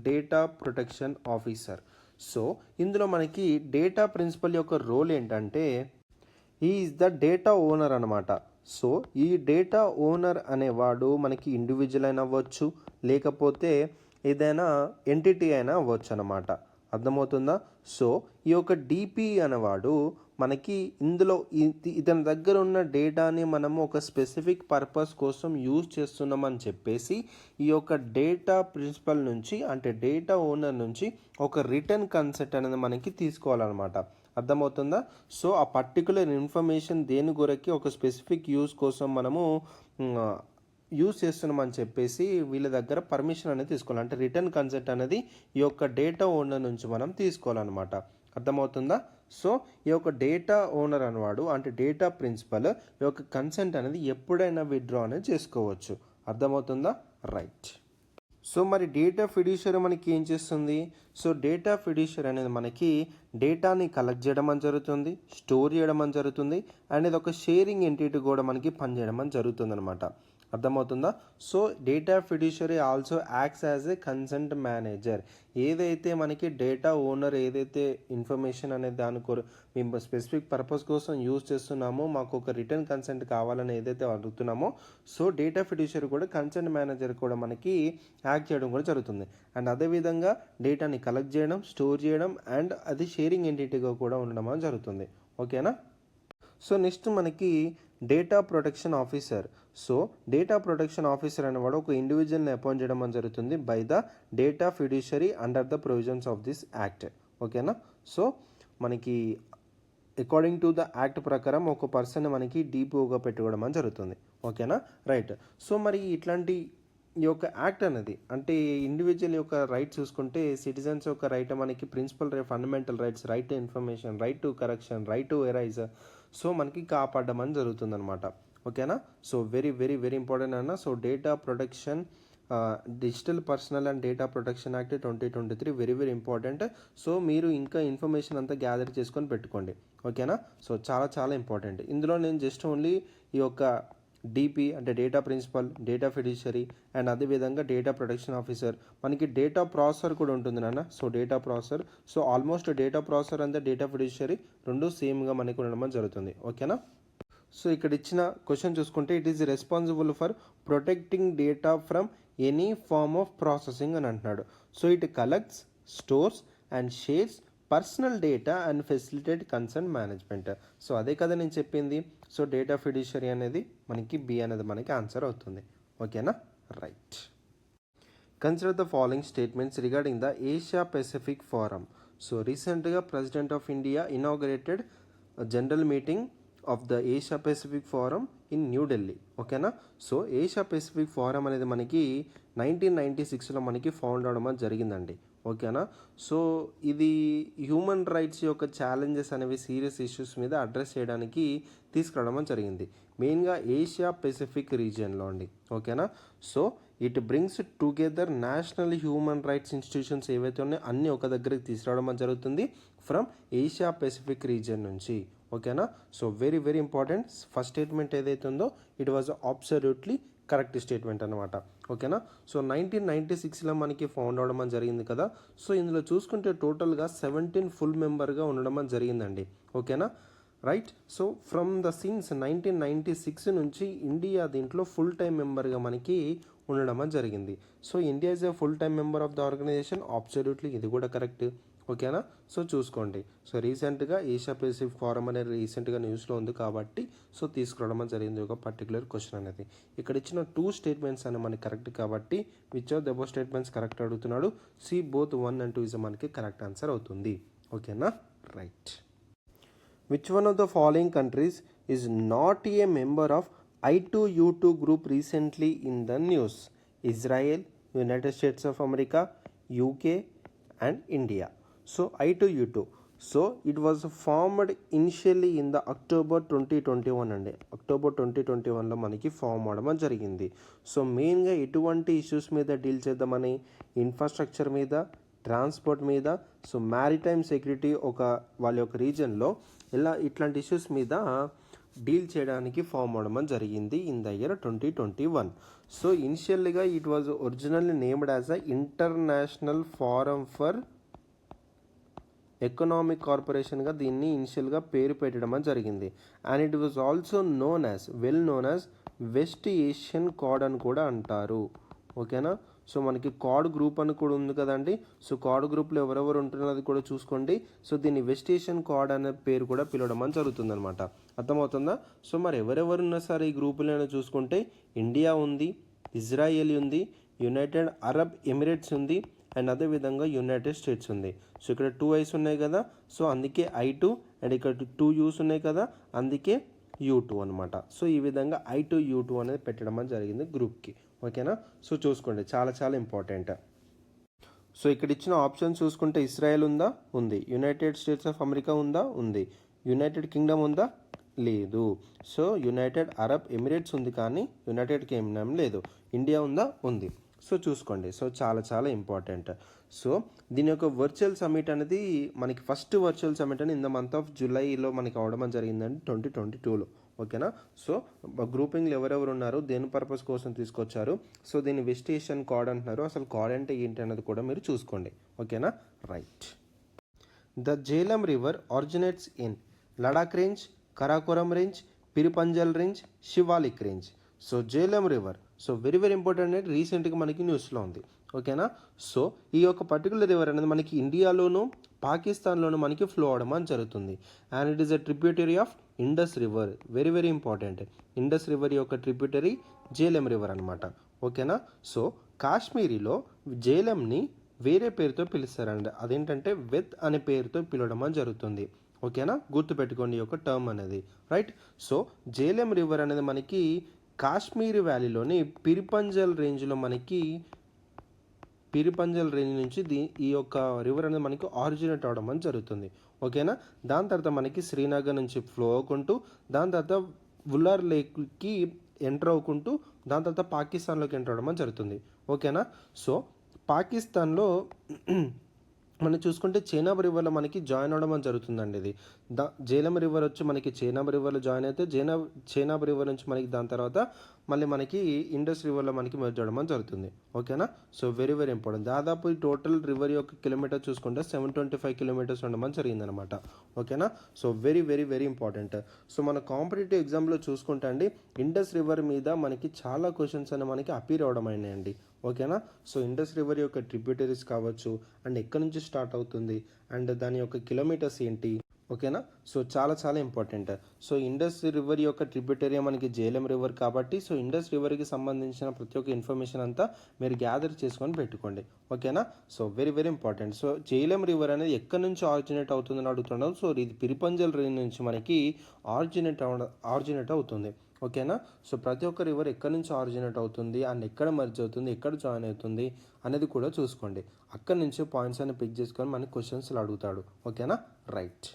డేటా ప్రొటెక్షన్ ఆఫీసర్. సో ఇందులో మనకి డేటా ప్రిన్సిపల్ యొక్క రోల్ ఏంటంటే ఈ ఈజ్ ద డేటా ఓనర్ అనమాట. సో ఈ డేటా ఓనర్ అనేవాడు మనకి ఇండివిజువల్ అయినా అవ్వచ్చు, లేకపోతే ఏదైనా ఎంటిటీ అయినా అవ్వచ్చు అనమాట. అర్థమవుతుందా? సో ఈ యొక్క డిపి అనేవాడు మనకి ఇందులో ఇతని దగ్గర ఉన్న డేటాని మనము ఒక స్పెసిఫిక్ పర్పస్ కోసం యూజ్ చేస్తున్నామని చెప్పేసి ఈ యొక్క డేటా ప్రిన్సిపల్ నుంచి అంటే డేటా ఓనర్ నుంచి ఒక రిటర్న్ కన్సెంట్ అనేది మనకి తీసుకోవాలన్నమాట. అర్థమవుతుందా? సో ఆ పర్టికులర్ ఇన్ఫర్మేషన్ దేని కొరకి ఒక స్పెసిఫిక్ యూజ్ కోసం మనము యూజ్ చేస్తున్నామని చెప్పేసి వీళ్ళ దగ్గర పర్మిషన్ అనేది తీసుకోవాలి. అంటే రిటర్న్ కన్సెంట్ అనేది ఈ యొక్క డేటా ఓనర్ నుంచి మనం తీసుకోవాలన్నమాట. అర్థమవుతుందా? సో ఈ యొక్క డేటా ఓనర్ అనేవాడు అంటే డేటా ప్రిన్సిపల్ ఈ యొక్క కన్సెంట్ అనేది ఎప్పుడైనా విత్డ్రా అనేది చేసుకోవచ్చు. అర్థమవుతుందా? రైట్. సో మరి డేటా ఫిడ్యూషరీ మనకి ఏం చేస్తుంది? సో డేటా ఫిడ్యూషరీ అనేది మనకి డేటాని కలెక్ట్ చేయడం అని జరుగుతుంది, స్టోర్ చేయడం అని జరుగుతుంది, అండ్ ఇది ఒక షేరింగ్ ఎంటిటీ కూడా మనకి పనిచేయడం అని జరుగుతుంది అనమాట. అర్థమవుతుందా? So data fiduciary also acts as a consent manager. ఏదైతే మనకి డేటా ఓనర్ ఏదైతే ఇన్ఫర్మేషన్ అనేది మేము స్పెసిఫిక్ పర్పస్ కోసం యూజ్ చేస్తున్నామో, మాకు ఒక రిటర్న్ కన్సెంట్ కావాలని ఏదైతే అడుగుతున్నామో, సో డేటా ఫిడ్యూషరీ కూడా కన్సెంట్ మేనేజర్ కూడా మనకి యాక్ట్ చేయడం కూడా జరుగుతుంది. అండ్ అదేవిధంగా డేటాని కలెక్ట్ చేయడం, స్టోర్ చేయడం, అండ్ అది షేరింగ్ ఎంటిటీగా కూడా ఉండడం అని జరుగుతుంది. ఓకేనా. సో నెక్స్ట్ మనకి data protection officer. So data protection officer అనేవాడు ఒక ఇండివిజువల్ని అపాయింట్ చేయడం అని జరుగుతుంది by the data fiduciary under the provisions of this act. ఓకేనా. సో మనకి అకార్డింగ్ టు ద యాక్ట్ ప్రకారం ఒక పర్సన్ మనకి డిపిఓగా పెట్టుకోవడం అని జరుగుతుంది. ఓకేనా. రైట్. సో మరి ఇట్లాంటి ఈ యొక్క యాక్ట్ అనేది అంటే ఇండివిజువల్ యొక్క రైట్ చూసుకుంటే సిటిజన్స్ యొక్క రైట్ మనకి principal fundamental rights, right to information, right to correction, right to erase, so మనకి కాపాడడం అని జరుగుతుంది అనమాట. ఓకేనా. So very very very important అన్న. So data protection digital personal and data protection act 2023 very very important. So మీరు ఇంకా information అంతా గ్యాదర్ చేసుకొని పెట్టుకోండి. ఓకేనా. సో చాలా చాలా ఇంపార్టెంట్. ఇందులో నేను జస్ట్ ఓన్లీ ఈ యొక్క డిపి అంటే data principal, data fiduciary, and అదేవిధంగా డేటా ప్రొటెక్షన్ ఆఫీసర్, మనకి డేటా ప్రాసెసర్ కూడా ఉంటుంది నాన్న. So data processor, so almost data processor and data fiduciary రెండు సేమ్గా మనకి ఉండడం జరుగుతుంది. ఓకేనా. సో ఇక్కడ ఇచ్చిన క్వశ్చన్ చూసుకుంటే it is responsible for protecting data from any form of processing అని అంటున్నాడు. So it collects, stores and shares personal data and facilitate consent management. So అదే కదా నేను చెప్పింది. సో డేటా ఫిడ్యూషరీ అనేది మనకి బి అనేది మనకి ఆన్సర్ అవుతుంది. ఓకేనా. Right. Consider the following statements regarding the Asia Pacific forum. So రీసెంట్గా president of India inaugurated general meeting of the Asia Pacific forum in New Delhi. ఓకేనా. సో ఏషియా పెసిఫిక్ ఫోరం అనేది మనకి 1996లో మనకి ఫౌండ్ అవడం జరిగిందండి. ఓకేనా. సో ఇది హ్యూమన్ రైట్స్ యొక్క ఛాలెంజెస్ అనేవి సీరియస్ ఇష్యూస్ మీద అడ్రస్ చేయడానికి తీసుకురావడం జరిగింది, మెయిన్గా ఏషియా పెసిఫిక్ రీజియన్లో అండి. ఓకేనా. So it brings together national human rights institutions ఏవైతే ఉన్నాయో అన్నీ ఒక దగ్గరికి తీసుకురావడం జరుగుతుంది ఫ్రమ్ ఏషియా పెసిఫిక్ రీజియన్ నుంచి. ఓకేనా. So very very important. First statement ఏదైతే ఉందో it was absolutely correct statement అనమాట. ఓకేనా. సో 1996లో మనకి ఫౌండ్ అవడం జరిగింది కదా. సో ఇందులో చూసుకుంటే టోటల్గా 17 ఫుల్ మెంబర్గా ఉండడం జరిగిందండి. ఓకేనా. Right. So from the sins 1996 నుంచి ఇండియా దీంట్లో ఫుల్ టైం మెంబర్గా మనకి ఉండడం జరిగింది. So India is a full time member of the organization. Absolutely ఇది కూడా కరెక్ట్. ఓకేనా. సో చూసుకోండి. సో రీసెంట్గా ఏషియా పెసిఫిక్ ఫోరం అనేది రీసెంట్గా న్యూస్లో ఉంది కాబట్టి సో తీసుకురావడం జరిగింది ఒక పర్టికులర్ క్వశ్చన్ అనేది. ఇక్కడ ఇచ్చిన 2 స్టేట్మెంట్స్ అనేవి మనకి కరెక్ట్ కాబట్టి which of the above statements correct అడుగుతున్నాడు. సి బోత్ 1 and 2 ఇస్ మనకి కరెక్ట్ ఆన్సర్ అవుతుంది. ఓకేనా. Right. Which one of the following countries is not a member of I2U2 group recently in the news? Israel, United States of America, UK and India. So I2U2. So it was formed initially in the October 2021 అండి. October 2021లో మనకి form అవడం జరిగింది. So మెయిన్గా ఎటువంటి issues మీద deal చేద్దామని, infrastructure మీద, transport మీద, సో మ్యారిటైమ్ సెక్యూరిటీ వాళ్ళ యొక్క రీజన్లో ఇట్లాంటి ఇష్యూస్ మీద డీల్ చేయడానికి ఫామ్ అవడం జరిగింది ఇన్ ద ఇయర్ 2021. సో ఇనిషియల్గా it was originally named as a international forum for economic కార్పొరేషన్గా దీన్ని ఇనిషియల్గా పేరు పెట్టడం జరిగింది. And it was also well known as west Asian quad అని కూడా అంటారు. ఓకేనా. సో మనకి కార్డ్ గ్రూప్ అని కూడా ఉంది కదండి. సో కార్డ్ గ్రూప్లో ఎవరెవరు ఉంటున్నది అది కూడా చూసుకోండి. సో దీన్ని వెస్ట్ ఏషియన్ కార్డ్ అనే పేరు కూడా పిలవడం జరుగుతుంది అనమాట. అర్థమవుతుందా. సో మరి ఎవరెవరున్నా సరే ఈ గ్రూపులను చూసుకుంటే ఇండియా ఉంది, ఇజ్రాయెల్ ఉంది, యునైటెడ్ అరబ్ ఎమిరేట్స్ ఉంది అండ్ అదేవిధంగా యునైటెడ్ స్టేట్స్ ఉంది. సో ఇక్కడ 2 ఐస్ ఉన్నాయి కదా. సో అందుకే I2 అండ్ ఇక్కడ 2 U's ఉన్నాయి కదా, అందుకే U2 అనమాట. సో ఈ విధంగా I2U2 అనేది పెట్టడం జరిగింది గ్రూప్కి. ఓకేనా. సో చూసుకోండి, చాలా చాలా ఇంపార్టెంట్. సో ఇక్కడ ఇచ్చిన ఆప్షన్ చూసుకుంటే ఇస్రాయెల్ ఉందా, ఉంది. యునైటెడ్ స్టేట్స్ ఆఫ్ అమెరికా ఉందా, ఉంది. యునైటెడ్ కింగ్డమ్ ఉందా, లేదు. సో యునైటెడ్ అరబ్ ఎమిరేట్స్ ఉంది కానీ యునైటెడ్ కింగ్డమ్ లేదు. ఇండియా ఉందా, ఉంది. సో చూసుకోండి. సో చాలా చాలా ఇంపార్టెంట్. సో దీని యొక్క వర్చువల్ సమ్మిట్ అనేది మనకి ఫస్ట్ వర్చువల్ సమ్మిట్ అని ఇన్ ద మంత్ ఆఫ్ జూలైలో మనకి అవడం జరిగిందండి 2022లో. ఓకేనా. సో గ్రూపింగ్లో ఎవరెవరు ఉన్నారు, దేని పర్పస్ కోసం తీసుకొచ్చారు, సో దీన్ని వెస్ట్ ఏషియన్ కార్డ్ అంటున్నారు. అసలు కార్డ్ అంటే ఏంటి అన్నది కూడా మీరు చూసుకోండి. ఓకేనా. Right. The Jhelum river originates in Ladakh range, Karakoram range, Pir Panjal range, Shivalik range. So Jhelum river, so very very important అనేది రీసెంట్గా మనకి న్యూస్లో ఉంది. ఓకేనా. సో ఈ యొక్క పర్టికులర్ రివర్ అనేది మనకి ఇండియాలోను పాకిస్తాన్లోను మనకి ఫ్లో అవడం జరుగుతుంది. And it is a tributary of Indus river. Very very important. Indus river యొక్క ట్రిబ్యూటరీ జేలం రివర్ అనమాట. ఓకేనా. సో కాశ్మీరీలో జేలంని వేరే పేరుతో పిలుస్తారండి. అదేంటంటే వెత్ అనే పేరుతో పిలవడం జరుగుతుంది. ఓకేనా. గుర్తుపెట్టుకోండి ఈ యొక్క టర్మ్ అనేది. రైట్. సో జేలం రివర్ అనేది మనకి కాశ్మీర్ వ్యాలీలోని పిరిపంజల్ రేంజ్లో పిరిపంజల్ రేంజ్ నుంచి ఈ యొక్క రివర్ అనేది మనకి ఆరిజినేట్ అవడం జరుగుతుంది. ఓకేనా. దాని తర్వాత మనకి శ్రీనగర్ నుంచి ఫ్లో అవ్వకుంటూ దాని తర్వాత వుల్లార్ లేక్కి ఎంటర్ అవ్వకుంటూ దాని తర్వాత పాకిస్తాన్లోకి ఎంటర్ అవ్వడం జరుగుతుంది. ఓకేనా. సో పాకిస్తాన్లో మనం చూసుకుంటే చేనాబ్ రివర్లో మనకి జాయిన్ అవ్వడం జరుగుతుందండి. ఇది జేలం రివర్ వచ్చి మనకి చేనాబ్ రివర్లో జాయిన్ అయితే చేనాబ్ రివర్ నుంచి మనకి దాని తర్వాత మళ్ళీ మనకి ఇండస్ రివర్లో మనకి మెర్జ్ అవ్వడం జరుగుతుంది. ఓకేనా. So very very important. దాదాపు ఈ టోటల్ రివర్ యొక్క కిలోమీటర్ చూసుకుంటే 725 కిలోమీటర్స్ ఉండడం జరిగిందనమాట. ఓకేనా. So very very very important. So మన కాంపిటేటివ్ ఎగ్జామ్లో చూసుకుంటే అండి ఇండస్ రివర్ మీద మనకి చాలా క్వశ్చన్స్ అనేవి మనకి అపీర్ అవడం అయినాయండి. ఓకేనా. సో ఇండస్ రివర్ యొక్క ట్రిబ్యూటరీస్ కావచ్చు అండ్ ఎక్కడి నుంచి స్టార్ట్ అవుతుంది అండ్ దాని యొక్క కిలోమీటర్స్ ఏంటి, ఓకేనా. సో చాలా చాలా ఇంపార్టెంట్. సో ఇండస్ రివర్ యొక్క ట్రిబ్యూటరీ మనకి జేలం రివర్ కాబట్టి సో ఇండస్ రివర్కి సంబంధించిన ప్రతి ఒక్క ఇన్ఫర్మేషన్ అంతా మీరు గ్యాదర్ చేసుకొని పెట్టుకోండి. ఓకేనా. So very very important. So Jhelum river అనేది ఎక్కడి నుంచి ఆరిజినేట్ అవుతుందని అడుగుతున్నాం. సో ఇది పిరిపంజల్ రేంజ్ నుంచి మనకి ఆరిజినేట్ అవుతుంది. ఓకేనా. సో ప్రతి ఒక్క రివర్ ఎక్కడి నుంచి ఆరిజినేట్ అవుతుంది అండ్ ఎక్కడ మర్జ్ అవుతుంది, ఎక్కడ జాయిన్ అవుతుంది అనేది కూడా చూసుకోండి. అక్కడి నుంచి పాయింట్స్ అన్ని పిక్ చేసుకొని మనకి క్వశ్చన్స్లు అడుగుతాడు. ఓకేనా. Right.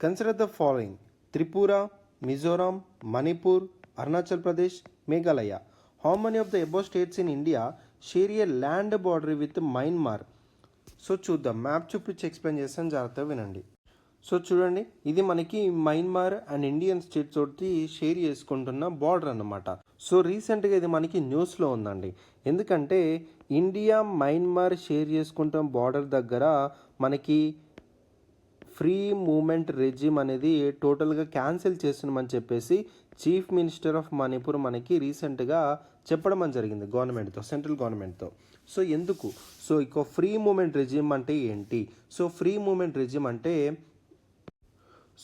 Consider the following: Tripura, Mizoram, Manipur, Arunachal Pradesh, Meghalaya. How many of the above states in India share a land border with Myanmar? So చూద్దాం. మ్యాప్ చూపించి ఎక్స్ప్లెయిన్ చేస్తాను, జాగ్రత్తగా వినండి. సో చూడండి, ఇది మనకి మయన్మార్ అండ్ ఇండియన్ స్టేట్స్ తోటి share చేసుకుంటున్న బార్డర్ అన్నమాట. సో రీసెంట్గా ఇది మనకి న్యూస్లో ఉందండి. ఎందుకంటే ఇండియా మయన్మార్ షేర్ చేసుకుంటున్న బార్డర్ దగ్గర మనకి ఫ్రీ మూమెంట్ రెజిమ్ అనేది టోటల్గా క్యాన్సిల్ చేస్తున్నామని చెప్పేసి చీఫ్ మినిస్టర్ ఆఫ్ మణిపూర్ మనకి రీసెంట్గా చెప్పడం అని జరిగింది గవర్నమెంట్తో, సెంట్రల్ గవర్నమెంట్తో. సో ఎందుకు? సో ఇక ఫ్రీ మూమెంట్ రెజిమ్ అంటే ఏంటి? సో ఫ్రీ మూమెంట్ రెజిమ్ అంటే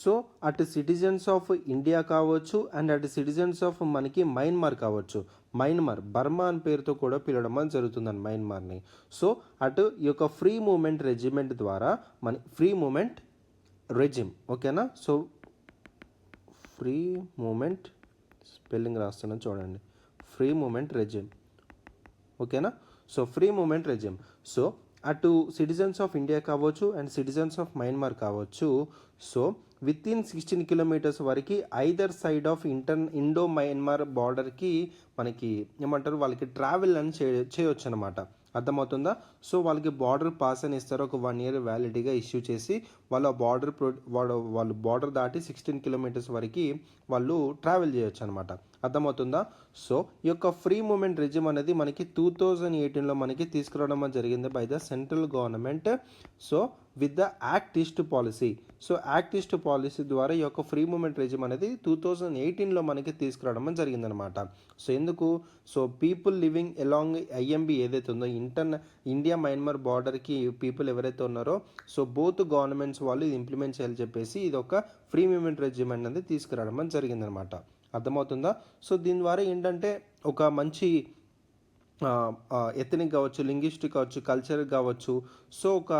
సో అటు సిటిజన్స్ ఆఫ్ ఇండియా కావచ్చు అండ్ అటు సిటిజన్స్ ఆఫ్ మనకి మయన్మార్ కావచ్చు. మయన్మార్ బర్మా అని పేరుతో కూడా పిలవడం అని జరుగుతుందని మయన్మార్ని. సో అటు ఈ యొక్క ఫ్రీ మూమెంట్ రెజిమెంట్ ద్వారా మన ఫ్రీ మూమెంట్ రెజిమ్. ఓకేనా. సో ఫ్రీ మూమెంట్ స్పెల్లింగ్ రాస్తున్నాను చూడండి, ఫ్రీ మూమెంట్ రెజిమ్. ఓకేనా. So free movement regime. So అటు సిటిజన్స్ ఆఫ్ ఇండియా కావచ్చు అండ్ సిటిజన్స్ ఆఫ్ మయన్మార్ కావచ్చు. సో విత్ ఇన్ 16 కిలోమీటర్స్ వరకు either side of Indo Myanmar బార్డర్కి మనకి ఏమంటారు, వాళ్ళకి ట్రావెల్ అని చేయొచ్చు అనమాట. అర్థమవుతుందా? సో వాళ్ళకి బార్డర్ పాస్ అని ఇస్తారు, ఒక 1 year వ్యాలిడిటీగా ఇష్యూ చేసి వాళ్ళు వాళ్ళు బార్డర్ దాటి 16 కిలోమీటర్స్ వరకు వాళ్ళు ట్రావెల్ చేయొచ్చు అనమాట. అర్థమవుతుందా? సో ఈ యొక్క ఫ్రీ మూమెంట్ రెజిమ్ అనేది మనకి 2018లో మనకి తీసుకురావడం జరిగింది by the central government. So with the act east policy. So act east policy ద్వారా ఈ యొక్క ఫ్రీ మూమెంట్ రెజిమ్ అనేది 2018లో మనకి తీసుకురావడం జరిగిందనమాట. సో ఎందుకు? So people living along IMB ఏదైతే ఉందో ఇండియా మయన్మార్ బార్డర్కి పీపుల్ ఎవరైతే ఉన్నారో సో బోత్ గవర్నమెంట్స్ వాళ్ళు ఇది ఇంప్లిమెంట్ చేయాలని చెప్పేసి ఇది ఒక ఫ్రీ మూమెంట్ రెజిమ్ అనేది తీసుకురావడం జరిగిందనమాట. అర్థమవుతుందా? సో దీని ద్వారా ఏంటంటే ఒక మంచి ఎథనిక్ కావచ్చు, లింగ్విస్టిక్ కావచ్చు, కల్చర్ కావచ్చు, సో ఒక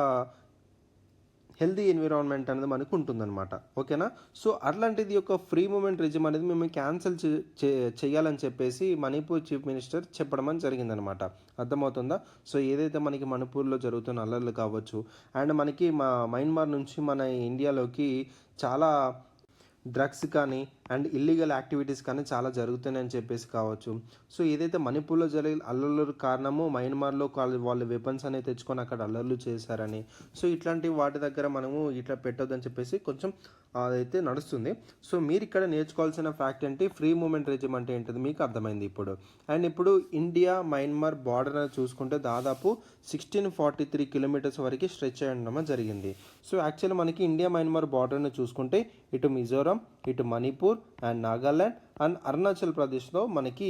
హెల్దీ ఎన్విరాన్మెంట్ అనేది మనకు ఉంటుందన్నమాట. ఓకేనా. సో అట్లాంటిది యొక్క ఫ్రీ మూమెంట్ రెజిమ్ అనేది మేము క్యాన్సిల్ చేయాలని చెప్పేసి మణిపూర్ చీఫ్ మినిస్టర్ చెప్పడం అని జరిగిందనమాట. అర్థమవుతుందా? సో ఏదైతే మనకి మణిపూర్లో జరుగుతున్న అల్లర్లు కావచ్చు అండ్ మనకి మయన్మార్ నుంచి మన ఇండియాలోకి చాలా డ్రగ్స్ కానీ అండ్ ఇల్లీగల్ యాక్టివిటీస్ కానీ చాలా జరుగుతున్నాయని చెప్పేసి కావచ్చు. సో ఏదైతే మణిపూర్లో జరిగే అల్లర్లు కారణము మయన్మార్లో వాళ్ళు వెపన్స్ అనేది తెచ్చుకొని అక్కడ అల్లర్లు చేశారని, సో ఇట్లాంటి వాటి దగ్గర మనము ఇట్లా పెట్టొద్దని చెప్పేసి కొంచెం అదైతే నడుస్తుంది. సో మీరు ఇక్కడ నేర్చుకోవాల్సిన ఫ్యాక్ట్ ఏంటి, ఫ్రీ మూమెంట్ రెజిమ్ అంటే ఏంటిది మీకు అర్థమైంది ఇప్పుడు. అండ్ ఇప్పుడు ఇండియా మయన్మార్ బార్డర్ అనేది చూసుకుంటే దాదాపు 1643 కిలోమీటర్స్ వరకు స్ట్రెచ్ అయ్యడం జరిగింది. సో యాక్చువల్లీ మనకి ఇండియా మయన్మార్ బార్డర్ని చూసుకుంటే ఇటు మిజోరాం, ఇటు మణిపూర్ అండ్ నాగాల్యాండ్ అండ్ అరుణాచల్ ప్రదేశ్లో మనకి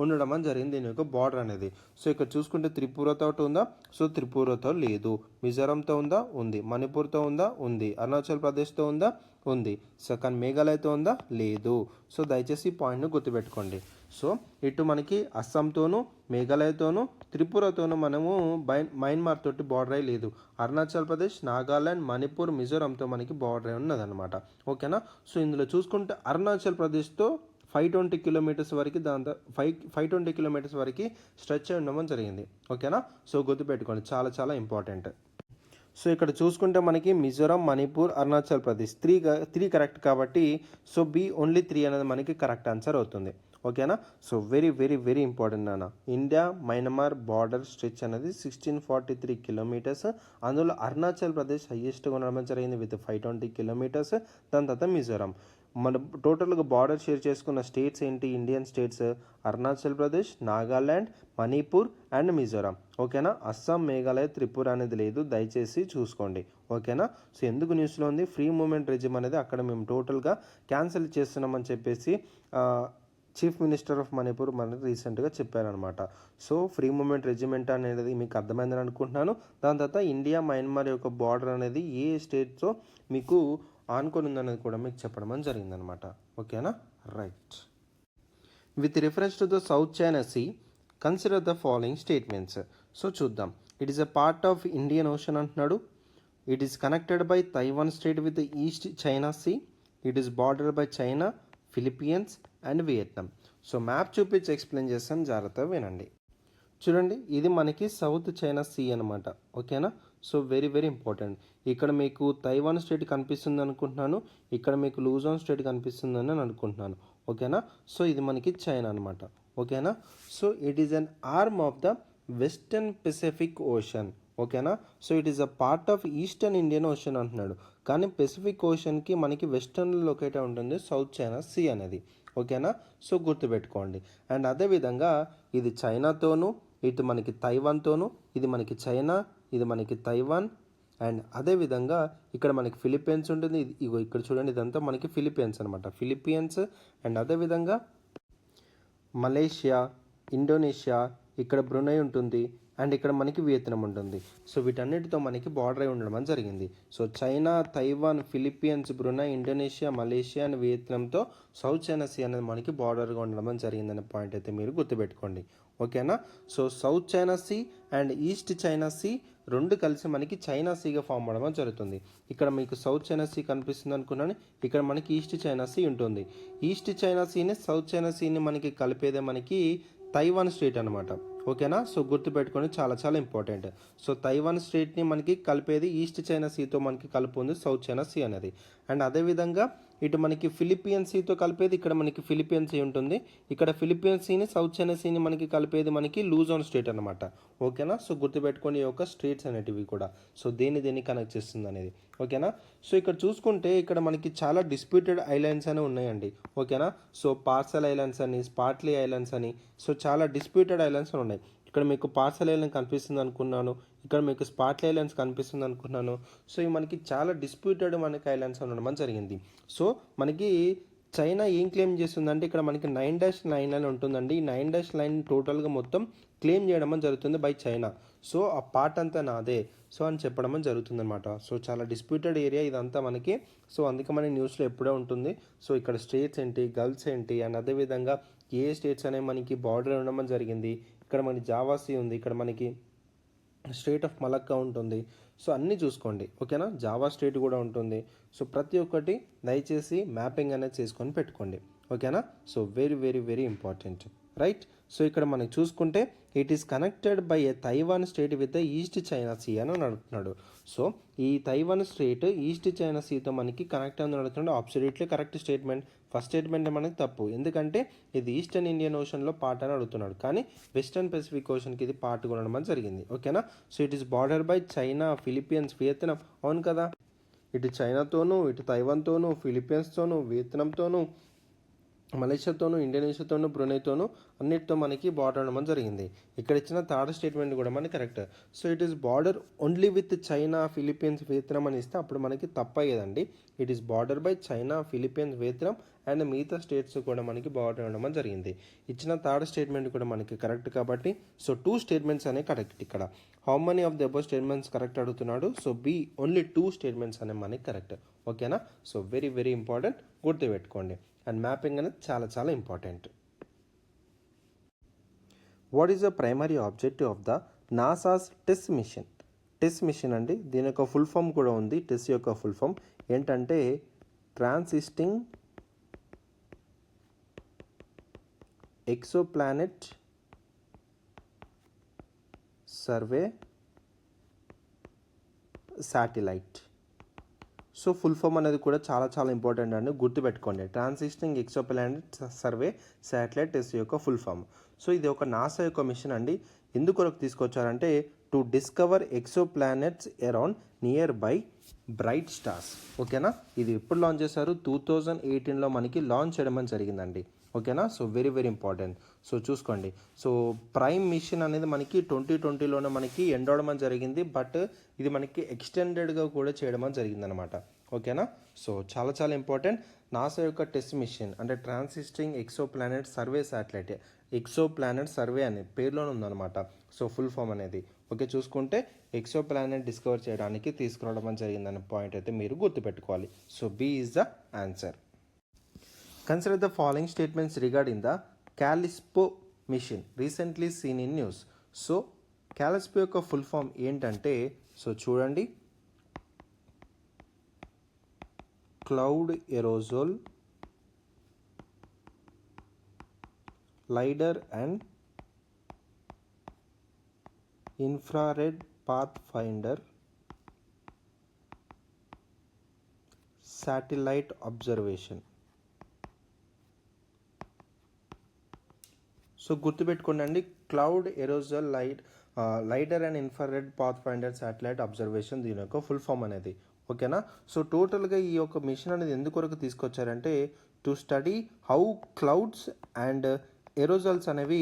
ఉండడం అని జరిగింది దీని యొక్క బార్డర్ అనేది. సో ఇక్కడ చూసుకుంటే త్రిపురతో ఉందా? సో త్రిపురతో లేదు. మిజోరాంతో ఉందా? ఉంది. మణిపూర్తో ఉందా? ఉంది. అరుణాచల్ ప్రదేశ్తో ఉందా? ఉంది. సో కానీ మేఘాలయతో ఉందా? లేదు. సో దయచేసి ఈ పాయింట్ను గుర్తుపెట్టుకోండి. సో ఇటు మనకి అస్సాంతోనూ, మేఘాలయతోనూ, త్రిపురతోనూ మనము మయన్మార్ తోటి బార్డర్ అయి లేదు. అరుణాచల్ ప్రదేశ్, నాగాల్యాండ్, మణిపూర్, మిజోరాంతో మనకి బార్డర్ ఉన్నదన్నమాట. ఓకేనా. సో ఇందులో చూసుకుంటే అరుణాచల్ ప్రదేశ్తో 520 కిలోమీటర్స్ వరకు దాంతో 520 కిలోమీటర్స్ వరకు స్ట్రెచ్ ఉండడం జరిగింది. ఓకేనా. సో గుర్తుపెట్టుకోండి, చాలా చాలా ఇంపార్టెంట్. సో ఇక్కడ చూసుకుంటే మనకి మిజోరాం, మణిపూర్, అరుణాచల్ ప్రదేశ్ త్రీ కరెక్ట్ కాబట్టి సో బి ఓన్లీ 3 అనేది మనకి కరెక్ట్ ఆన్సర్ అవుతుంది. ఓకేనా. So very very very important నాన్న. ఇండియా మయన్మార్ బార్డర్ స్ట్రెచ్ అనేది 1643 కిలోమీటర్స్. అందులో అరుణాచల్ ప్రదేశ్ హైయెస్ట్గా ఉండడం జరిగింది విత్ 520 కిలోమీటర్స్. దాని తర్వాత మిజోరాం. మన టోటల్గా బార్డర్ షేర్ చేసుకున్న స్టేట్స్ ఏంటి, Indian states Arunachal Pradesh, Nagaland, Manipur and Mizoram. ఓకేనా. అస్సాం, మేఘాలయ, త్రిపుర అనేది లేదు, దయచేసి చూసుకోండి. ఓకేనా. సో ఎందుకు న్యూస్లో ఉంది, ఫ్రీ మూమెంట్ రెజిమ్ అనేది అక్కడ మేము టోటల్గా క్యాన్సిల్ చేస్తున్నామని చెప్పేసి చీఫ్ మినిస్టర్ ఆఫ్ మణిపూర్ మనకి రీసెంట్గా చెప్పారనమాట. సో ఫ్రీ మూమెంట్ రెజిమెంట్ అనేది మీకు అర్థమైందని అనుకుంటున్నాను. దాని తర్వాత ఇండియా మయన్మార్ యొక్క బార్డర్ అనేది ఏ స్టేట్తో మీకు ఆనుకొని ఉందనేది కూడా మీకు చెప్పడం అని జరిగిందనమాట. ఓకేనా, right. With reference to the south China sea consider the following statements. So చూద్దాం. It is a part of Indian ocean అంటున్నాడు. It is connected by Taiwan state with east China sea. It is border by China, Philippines and Vietnam. So map చూపించి explain చేస్తాను, జాగ్రత్తగా వినండి. చూడండి, ఇది మనకి south China see అనమాట. ఓకేనా, సో వెరీ వెరీ ఇంపార్టెంట్. ఇక్కడ మీకు తైవాన్ స్టేట్ కనిపిస్తుంది అనుకుంటున్నాను, ఇక్కడ మీకు లూజాన్ స్టేట్ కనిపిస్తుందని నేను అనుకుంటున్నాను. ఓకేనా, సో ఇది మనకి చైనా అనమాట. ఓకేనా, so it is an arm of the western Pacific ocean. ఓకేనా, so it is a part of eastern Indian ocean అంటున్నాడు, కానీ పెసిఫిక్ ఓషన్కి మనకి వెస్టర్న్లో లొకేట్ ఉంటుంది సౌత్ చైనా సీ అనేది. ఓకేనా, సో గుర్తుపెట్టుకోండి. అండ్ అదేవిధంగా ఇది చైనాతోనూ, ఇటు మనకి తైవాన్తోనూ, ఇది మనకి చైనా, ఇది మనకి తైవాన్, అండ్ అదేవిధంగా ఇక్కడ మనకి ఫిలిప్పీన్స్ ఉంటుంది. ఇగో ఇక్కడ చూడండి, ఇదంతా మనకి ఫిలిప్పీన్స్ అనమాట, ఫిలిప్పీన్స్. అండ్ అదేవిధంగా మలేషియా, ఇండోనేషియా, ఇక్కడ బ్రునై ఉంటుంది, అండ్ ఇక్కడ మనకి వియత్నాం ఉంటుంది. సో వీటన్నిటితో మనకి బార్డర్ అయి ఉండడం జరిగింది. So China, Taiwan, Philippines, Brunei, Indonesia, Malaysia and వియత్నాంతో సౌత్ చైనా సీ అనేది మనకి బార్డర్గా ఉండడం జరిగిందనే పాయింట్ అయితే మీరు గుర్తుపెట్టుకోండి. ఓకేనా, so South China Sea and East China Sea రెండు కలిసి మనకి చైనా సీగా ఫామ్ అవ్వడం జరుగుతుంది. ఇక్కడ మీకు సౌత్ చైనా సీ కనిపిస్తుంది అనుకున్నాను, ఇక్కడ మనకి ఈస్ట్ చైనా సీ ఉంటుంది. ఈస్ట్ చైనా సీని సౌత్ చైనా సీని మనకి కలిపేదే మనకి తైవాన్ స్టేట్ అనమాట. ఓకేనా, సో గుర్తుపెట్టుకొని చాలా చాలా ఇంపార్టెంట్. సో తైవాన్ స్టేట్ని మనకి కలిపేది ఈస్ట్ చైనా సీతో మనకి కలుపుంది సౌత్ చైనా సీ అనేది. అండ్ అదేవిధంగా ఇటు మనకి ఫిలిపియన్ సీతో కలిపేది ఇక్కడ మనకి ఫిలిపియన్ సీ ఉంటుంది, ఇక్కడ ఫిలిపియన్ సీని సౌత్ చైనా సీని మనకి కలిపేది మనకి లూజాన్ స్టేట్ అనమాట. ఓకేనా, సో గుర్తుపెట్టుకోండి ఈ యొక్క స్టేట్స్ అనేటివి కూడా. సో దేన్ని కనెక్ట్ చేస్తుంది అనేది. ఓకేనా, సో ఇక్కడ చూసుకుంటే ఇక్కడ మనకి చాలా డిస్ప్యూటెడ్ ఐలాండ్స్ అని ఉన్నాయండి. ఓకేనా, సో పార్సల్ ఐలాండ్స్ అని, స్పాట్లీ ఐలాండ్స్ అని, సో చాలా డిస్ప్యూటెడ్ ఐలాండ్స్ అని ఉన్నాయి. ఇక్కడ మీకు పార్సల్ ఐలాండ్ కనిపిస్తుంది అనుకున్నాను, ఇక్కడ మీకు స్పాట్లీ ఐలాండ్స్ కనిపిస్తుంది అనుకున్నాను. సో ఇవి మనకి చాలా డిస్ప్యూటెడ్ మనకి ఐలాండ్స్ ఉండడం జరిగింది. సో మనకి చైనా ఏం క్లెయిమ్ చేస్తుందంటే ఇక్కడ మనకి 9-9 అని ఉంటుందండి. ఈ 9-9 టోటల్గా మొత్తం క్లెయిమ్ చేయడం జరుగుతుంది బై చైనా. సో ఆ పార్ట్ అంతా నాదే సో అని చెప్పడం జరుగుతుంది అనమాట. సో చాలా డిస్ప్యూటెడ్ ఏరియా ఇదంతా మనకి. సో అందుకే మన న్యూస్లో ఎప్పుడే ఉంటుంది. సో ఇక్కడ స్టేట్స్ ఏంటి, గల్ఫ్స్ ఏంటి, అండ్ అదేవిధంగా ఏ స్టేట్స్ అనేవి మనకి బార్డర్ ఉండడం జరిగింది. ఇక్కడ మనకి జావా సీ ఉంది, ఇక్కడ మనకి స్టేట్ ఆఫ్ మలక్కా ఉంటుంది. సో అన్నీ చూసుకోండి. ఓకేనా, జావా స్టేట్ కూడా ఉంటుంది. సో ప్రతి ఒక్కటి దయచేసి మ్యాపింగ్ అనేది చేసుకొని పెట్టుకోండి. ఓకేనా, so very very very important, right. So ఇక్కడ మనకి చూసుకుంటే it is connected by a Taiwan state with the East China Sea అని అడుగుతున్నాడు. సో ఈ తైవాన్ స్టేట్ ఈస్ట్ చైనా సీతో మనకి కనెక్ట్ అని అడుగుతున్నాడు. Absolutely correct statement. First statement మనకి తప్పు, ఎందుకంటే ఇది ఈస్టర్న్ ఇండియన్ ఓషన్లో పార్ట్ అని అడుగుతున్నాడు, కానీ వెస్టర్న్ పెసిఫిక్ ఓషన్కి ఇది పార్ట్ కొనడం జరిగింది. ఓకేనా, so it is border by China, Philippines, Vietnam. అవును కదా, ఇటు చైనాతోనూ, ఇటు తైవాన్తోనూ, ఫిలిప్పీన్స్తోనూ, వియత్నాంతోనూ, మలేషియాతోనూ, ఇండోనేషియాతోనూ, బ్రునైతోనూ అన్నిటితో మనకి బార్డర్ ఉండడం జరిగింది. ఇక్కడ ఇచ్చిన థర్డ్ స్టేట్మెంట్ కూడా మనకి correct. So it is border only with China, Philippines, Vietnam అని ఇస్తే అప్పుడు మనకి తప్పయ్యేదండి. It is border by China, Philippines, Vietnam and మిగతా స్టేట్స్ కూడా మనకి బార్డర్ ఉండడం జరిగింది. ఇచ్చిన థర్డ్ స్టేట్మెంట్ కూడా మనకి కరెక్ట్ కాబట్టి సో 2 స్టేట్మెంట్స్ అనేవి కరెక్ట్. ఇక్కడ how many of the above statements correct అడుగుతున్నాడు. సో బి ఓన్లీ 2 స్టేట్మెంట్స్ అనేవి మనకి కరెక్ట్. ఓకేనా, సో వెరీ వెరీ ఇంపార్టెంట్, గుర్తుపెట్టుకోండి. అండ్ మ్యాపింగ్ అనేది చాలా చాలా important. What is the primary objective of the NASA's test mission? Test mission అండి, దీని యొక్క ఫుల్ ఫామ్ కూడా ఉంది. టెస్ట్ యొక్క ఫుల్ ఫామ్ ఏంటంటే transiting exoplanet survey satellite. So full form అనేది కూడా చాలా చాలా ఇంపార్టెంట్ అండి, గుర్తుపెట్టుకోండి. Transiting exoplanet survey satellite TESS యొక్క ఫుల్ ఫామ్. సో ఇది ఒక నాసా యొక్క మిషన్ అండి. ఎందుకు తీసుకొచ్చారంటే to discover exoplanets around nearby bright stars. ఓకేనా, ఇది ఎప్పుడు లాంచ్ చేశారు? 2018లో మనకి లాంచ్ చేయడం జరిగిందండి. ఓకేనా, so very very important. So చూసుకోండి. సో ప్రైమ్ మిషన్ అనేది మనకి 2020లోనే మనకి ఎండ్ అవడం జరిగింది, బట్ ఇది మనకి ఎక్స్టెండెడ్గా కూడా చేయడం జరిగిందనమాట. ఓకేనా, సో చాలా చాలా ఇంపార్టెంట్. నాసా యొక్క టెస్ట్ మిషన్ అంటే transiting exoplanet survey satellite. Exoplanet survey అనే పేరులోనే ఉందన్నమాట. సో ఫుల్ ఫామ్ అనేది ఓకే. చూసుకుంటే ఎక్సోప్లానెట్ డిస్కవర్ చేయడానికి తీసుకురావడం జరిగిందనే పాయింట్ అయితే మీరు గుర్తుపెట్టుకోవాలి. So B is the answer. Consider the following statements regarding the క్యాలిస్పో mission recently seen in news. So క్యాలిస్పో యొక్క ఫుల్ ఫామ్ ఏంటంటే, సో చూడండి, cloud aerosol lidar and infrared pathfinder satellite observation. So గుర్తుపెట్టుకోండి, cloud aerosol lidar and infrared pathfinder satellite observation దీని యొక్క full form అనేది ఓకేనా. సో టోటల్గా ఈ యొక్క మిషన్ అనేది ఎందుకొరకు తీసుకొచ్చారంటే to study how clouds and aerosols అనేవి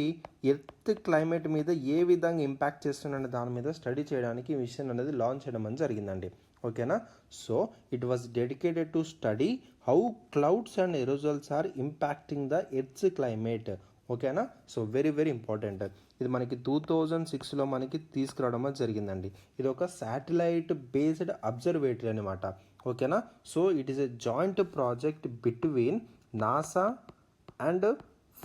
ఎర్త్ క్లైమేట్ మీద ఏ విధంగా ఇంపాక్ట్ చేస్తున్నాయనే దాని మీద స్టడీ చేయడానికి ఈ మిషన్ అనేది లాంచ్ చేయడం అని జరిగిందండి ఓకేనా. So it was dedicated to study how clouds and aerosols are impacting the Earth climate ఓకేనా. So very very important. ఇది మనకి 2006లో మనకి తీసుకురావడం జరిగిందండి. ఇది ఒక శాటిలైట్ బేస్డ్ అబ్జర్వేటరీ అనమాట ఓకేనా. So it is a joint project between NASA and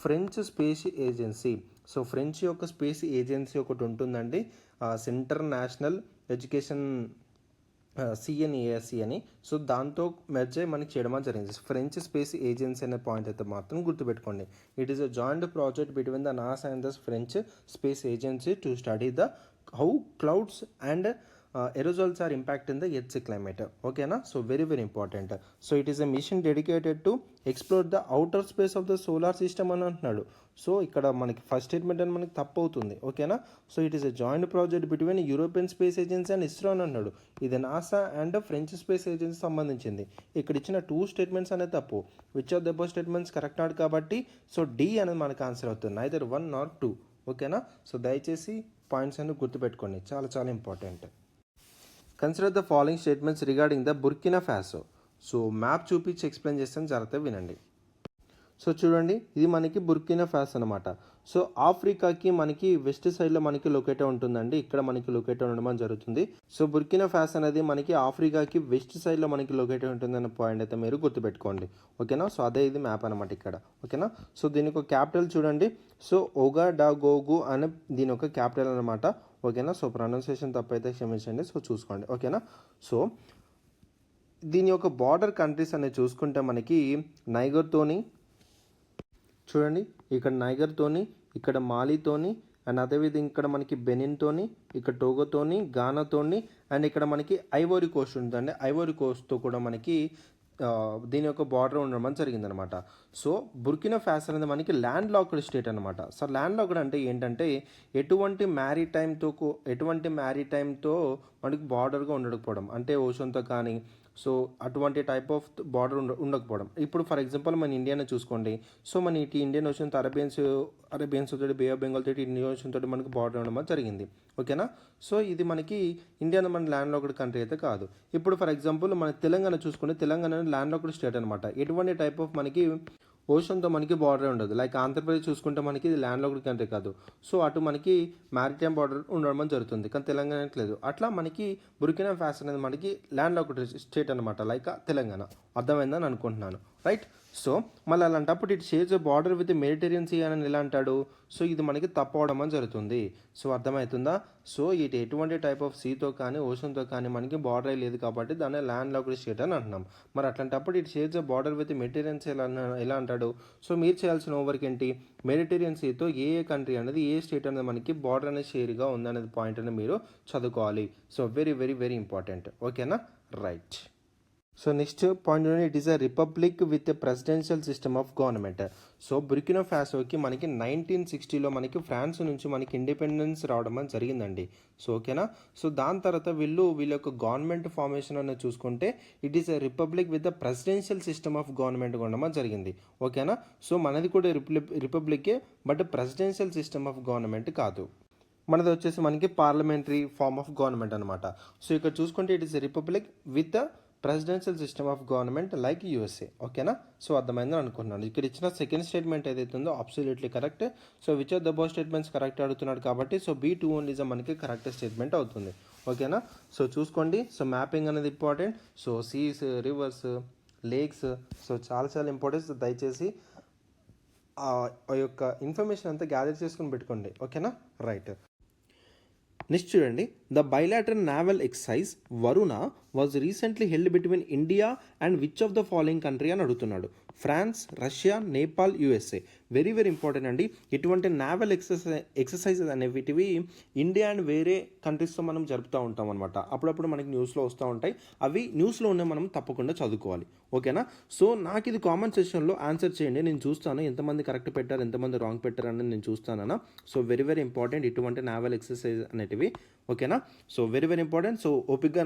French space agency. So French యొక్క స్పేస్ ఏజెన్సీ ఒకటి ఉంటుందండి, సెంటర్ నేషనల్ ఎడ్యుకేషన్ సిఎన్ఏఎస్సి అని. సో దాంతో మెర్జ్ అయ్యి మనకి చేయడం జరిగింది. ఫ్రెంచ్ స్పేస్ ఏజెన్సీ అనే పాయింట్ అయితే మాత్రం గుర్తుపెట్టుకోండి. It is a joint project between the NASA and the French space agency to study the how clouds and aerosols are impact in the Earth climate ఓకేనా. So very very important. So it is a mission dedicated to explore the outer space of the solar system అని అంటున్నాడు. So ఇక్కడ మనకి first statement అని మనకి తప్పు అవుతుంది ఓకేనా. So it is a joint project between European space agency and ISRO అని అన్నాడు. ఇది NASA and French space agency సంబంధించింది. ఇక్కడ ఇచ్చిన 2 స్టేట్మెంట్స్ అనేది తప్పు. Which of the above statements correct not కాబట్టి సో డి అనేది మనకు ఆన్సర్ అవుతుంది, నైదర్ 1 or 2 ఓకేనా. సో దయచేసి పాయింట్స్ అన్ని గుర్తుపెట్టుకోండి, చాలా చాలా important. Consider the following statements regarding the Burkina Faso. So map చూపించి ఎక్స్ప్లెయిన్ చేస్తాను, జాగ్రత్తగా వినండి. సో చూడండి, ఇది మనకి బుర్కినా ఫాసో అనమాట. సో ఆఫ్రికాకి మనకి వెస్ట్ సైడ్లో మనకి లొకేట్ ఉంటుందండి, ఇక్కడ మనకి లొకేట్ ఉండడం జరుగుతుంది. సో బుర్కినా ఫాసో అనేది మనకి ఆఫ్రికాకి వెస్ట్ సైడ్లో మనకి లొకేట్ ఉంటుందన్న పాయింట్ అయితే మీరు గుర్తుపెట్టుకోండి ఓకేనా. సో అదే ఇది మ్యాప్ అనమాట ఇక్కడ ఓకేనా. సో దీనికి ఒక క్యాపిటల్ చూడండి, సో ఓగాడాగోగు అనే దీని ఒక క్యాపిటల్ అనమాట ఓకేనా. సో ప్రొనౌన్సియేషన్ తప్పైతే క్షమించండి, సో చూసుకోండి ఓకేనా. సో దీని యొక్క బార్డర్ కంట్రీస్ అనేది చూసుకుంటే మనకి నైగర్తోని చూడండి, ఇక్కడ నైగర్తోని, ఇక్కడ మాలీతోని, అండ్ అదేవిధంగా ఇక్కడ మనకి బెనిన్తోని, ఇక్కడ టోగోతోని, గానాతోని, అండ్ ఇక్కడ మనకి ఐవోరీ కోస్ట్ ఉంటుందండి. ఐవోరీ కోస్ట్తో కూడా మనకి దీని యొక్క బార్డర్ ఉండడం జరిగిందనమాట. సో బుర్కినా ఫాసో అనేది మనకి ల్యాండ్ లాక్డ్ స్టేట్ అనమాట. సో ల్యాండ్ లాక్డ్ అంటే ఏంటంటే ఎటువంటి మ్యారిటైమ్తో మనకి బార్డర్గా ఉండకపోవడం, అంటే ఓషన్తో కానీ సో అటువంటి టైప్ ఆఫ్ బార్డర్ ఉండకపోవడం. ఇప్పుడు ఫర్ ఎగ్జాంపుల్ మన ఇండియానే చూసుకోండి. సో మన ఇటు ఇండియన్ ఓషన్ అరేబియన్స్ తోటి, బే ఆఫ్ బెంగాల్ తోటి, ఇండియన్ ఓషన్ తోటి మనకి బార్డర్ ఉండడం జరిగింది ఓకేనా. సో ఇది మనకి ఇండియా మన ల్యాండ్ లాక్డ్ కంట్రీ అయితే కాదు. ఇప్పుడు ఫర్ ఎగ్జాంపుల్ మన తెలంగాణ చూసుకుంటే, తెలంగాణ ల్యాండ్ లాక్డ్ స్టేట్ అనమాట. ఎటువంటి టైప్ ఆఫ్ మనకి ఓషన్తో మనకి బార్డర్ ఉండదు. లైక్ ఆంధ్రప్రదేశ్ చూసుకుంటే మనకి ఇది ల్యాండ్ లాక్డ్ కంట్రీ కాదు. సో అటు మనకి మ్యారిటైమ్ బార్డర్ ఉండడం జరుగుతుంది, కానీ తెలంగాణకి లేదు. అట్లా మనకి బుర్కినా ఫాసో అనేది మనకి ల్యాండ్ లాక్డ్ స్టేట్ అనమాట, లైక్ తెలంగాణ. అర్థమైందని అనుకుంటున్నాను, రైట్. సో మళ్ళీ అలాంటప్పుడు it shares border with Mediterranean Sea అని ఎలా అంటాడు. సో ఇది మనకి తప్పవడం అని జరుగుతుంది. సో అర్థమవుతుందా. సో ఇటు ఎటువంటి టైప్ ఆఫ్ సీతో కానీ ఓషన్తో కానీ మనకి బార్డర్ లేదు కాబట్టి దాన్ని ల్యాండ్ లాక్డ్ స్టేట్ అని అంటున్నాం. మరి అట్లాంటప్పుడు it shares border with Mediterranean Sea ఎలా అంటాడు. సో మీరు చేయాల్సిన హోంవర్క్ ఏంటి, మెడిటేరియన్ సీతో ఏ కంట్రీ అనేది, ఏ స్టేట్ అనేది మనకి బార్డర్ అనేది షేర్గా ఉందనేది పాయింట్ అనేది మీరు చదువుకోవాలి. So very very very important ఓకేనా, right. So next point, it is a republic with a presidential system of government. So Burkina ఫాసోకి మనకి 1960లో మనకి ఫ్రాన్స్ నుంచి మనకి ఇండిపెండెన్స్ రావడం అని జరిగిందండి. సో ఓకేనా. సో దాని తర్వాత వీళ్ళ యొక్క గవర్నమెంట్ ఫార్మేషన్ అనేది చూసుకుంటే it is a republic with the presidential system of government ఉండడం జరిగింది ఓకేనా. సో మనది కూడా రిపబ్లికే, but presidential system of government కాదు. మనది వచ్చేసి మనకి పార్లమెంటరీ ఫార్మ్ ఆఫ్ గవర్నమెంట్ అనమాట. సో ఇక్కడ చూసుకుంటే it is a republic with presidential system of government like USA. ఓకేనా? సో అర్థమైందని అనుకుంటున్నాను. ఇక్కడ ఇచ్చిన సెకండ్ స్టేట్మెంట్ ఏదైతే ఉందో absolutely correct. So which of the both statements correct అడుగుతున్నాడు కాబట్టి సో B2 ఓన్లీ ఇస్ మనకి కరెక్ట్ స్టేట్మెంట్ అవుతుంది. ఓకేనా? సో చూసుకోండి. సో మ్యాపింగ్ అనేది important. So seas, rivers, lakes, so చాలా చాలా ఇంపార్టెంట్. దయచేసి ఆ యొక్క ఇన్ఫర్మేషన్ అంతా గ్యాదర్ చేసుకుని పెట్టుకోండి. ఓకేనా? రైట్. నెక్స్ట్ చూడండి, the bilateral naval exercise Varuna was recently held between India and which of the following country అని అడుగుతున్నాడు. France, Russia, Nepal, USA. Very very important అండి. ఇటువంటి నావల్ ఎక్సర్సైజెస్ అనేవిటివి ఇండియా అండ్ వేరే కంట్రీస్తో మనం జరుపుతూ ఉంటాం అనమాట. అప్పుడప్పుడు మనకి న్యూస్లో వస్తూ ఉంటాయి. అవి న్యూస్లో ఉన్న మనం తప్పకుండా చదువుకోవాలి. ఓకేనా? సో నాకు ఇది కామెంట్ సెక్షన్లో ఆన్సర్ చేయండి. నేను చూస్తాను ఎంతమంది కరెక్ట్ పెట్టారు, ఎంతమంది రాంగ్ పెట్టారు అని నేను చూస్తానన్నా. సో వెరీ వెరీ ఇంపార్టెంట్ ఇటువంటి నావల్ ఎక్సర్సైజ్ అనేటివి. ఓకేనా? So very very important. So ఓపిక్గా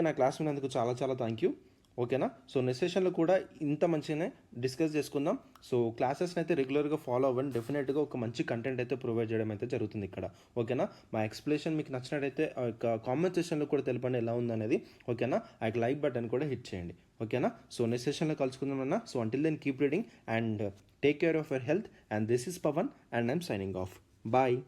నా క్లాస్ విన్నందుకు చాలా చాలా థ్యాంక్ యూ. ఓకేనా? సో నెక్స్ట్ సెషన్లో కూడా ఇంత మంచిగానే డిస్కస్ చేసుకుందాం. సో క్లాసెస్ని అయితే రెగ్యులర్గా ఫాలో అవ్వండి. డెఫినెట్గా ఒక మంచి కంటెంట్ అయితే ప్రొవైడ్ చేయడం అయితే జరుగుతుంది ఇక్కడ. ఓకేనా? మా ఎక్స్ప్లెనేషన్ మీకు నచ్చినట్టయితే కామెంట్ సెషన్లో కూడా తెలపండి ఎలా ఉందనేది. ఓకేనా? ఆ లైక్ బటన్ కూడా హిట్ చేయండి. ఓకేనా? సో నెక్స్ట్ సెషన్లో కలుసుకుందాం అన్న. So until then keep reading and take care of your health. And this is Pavan and I'm signing off. Bye.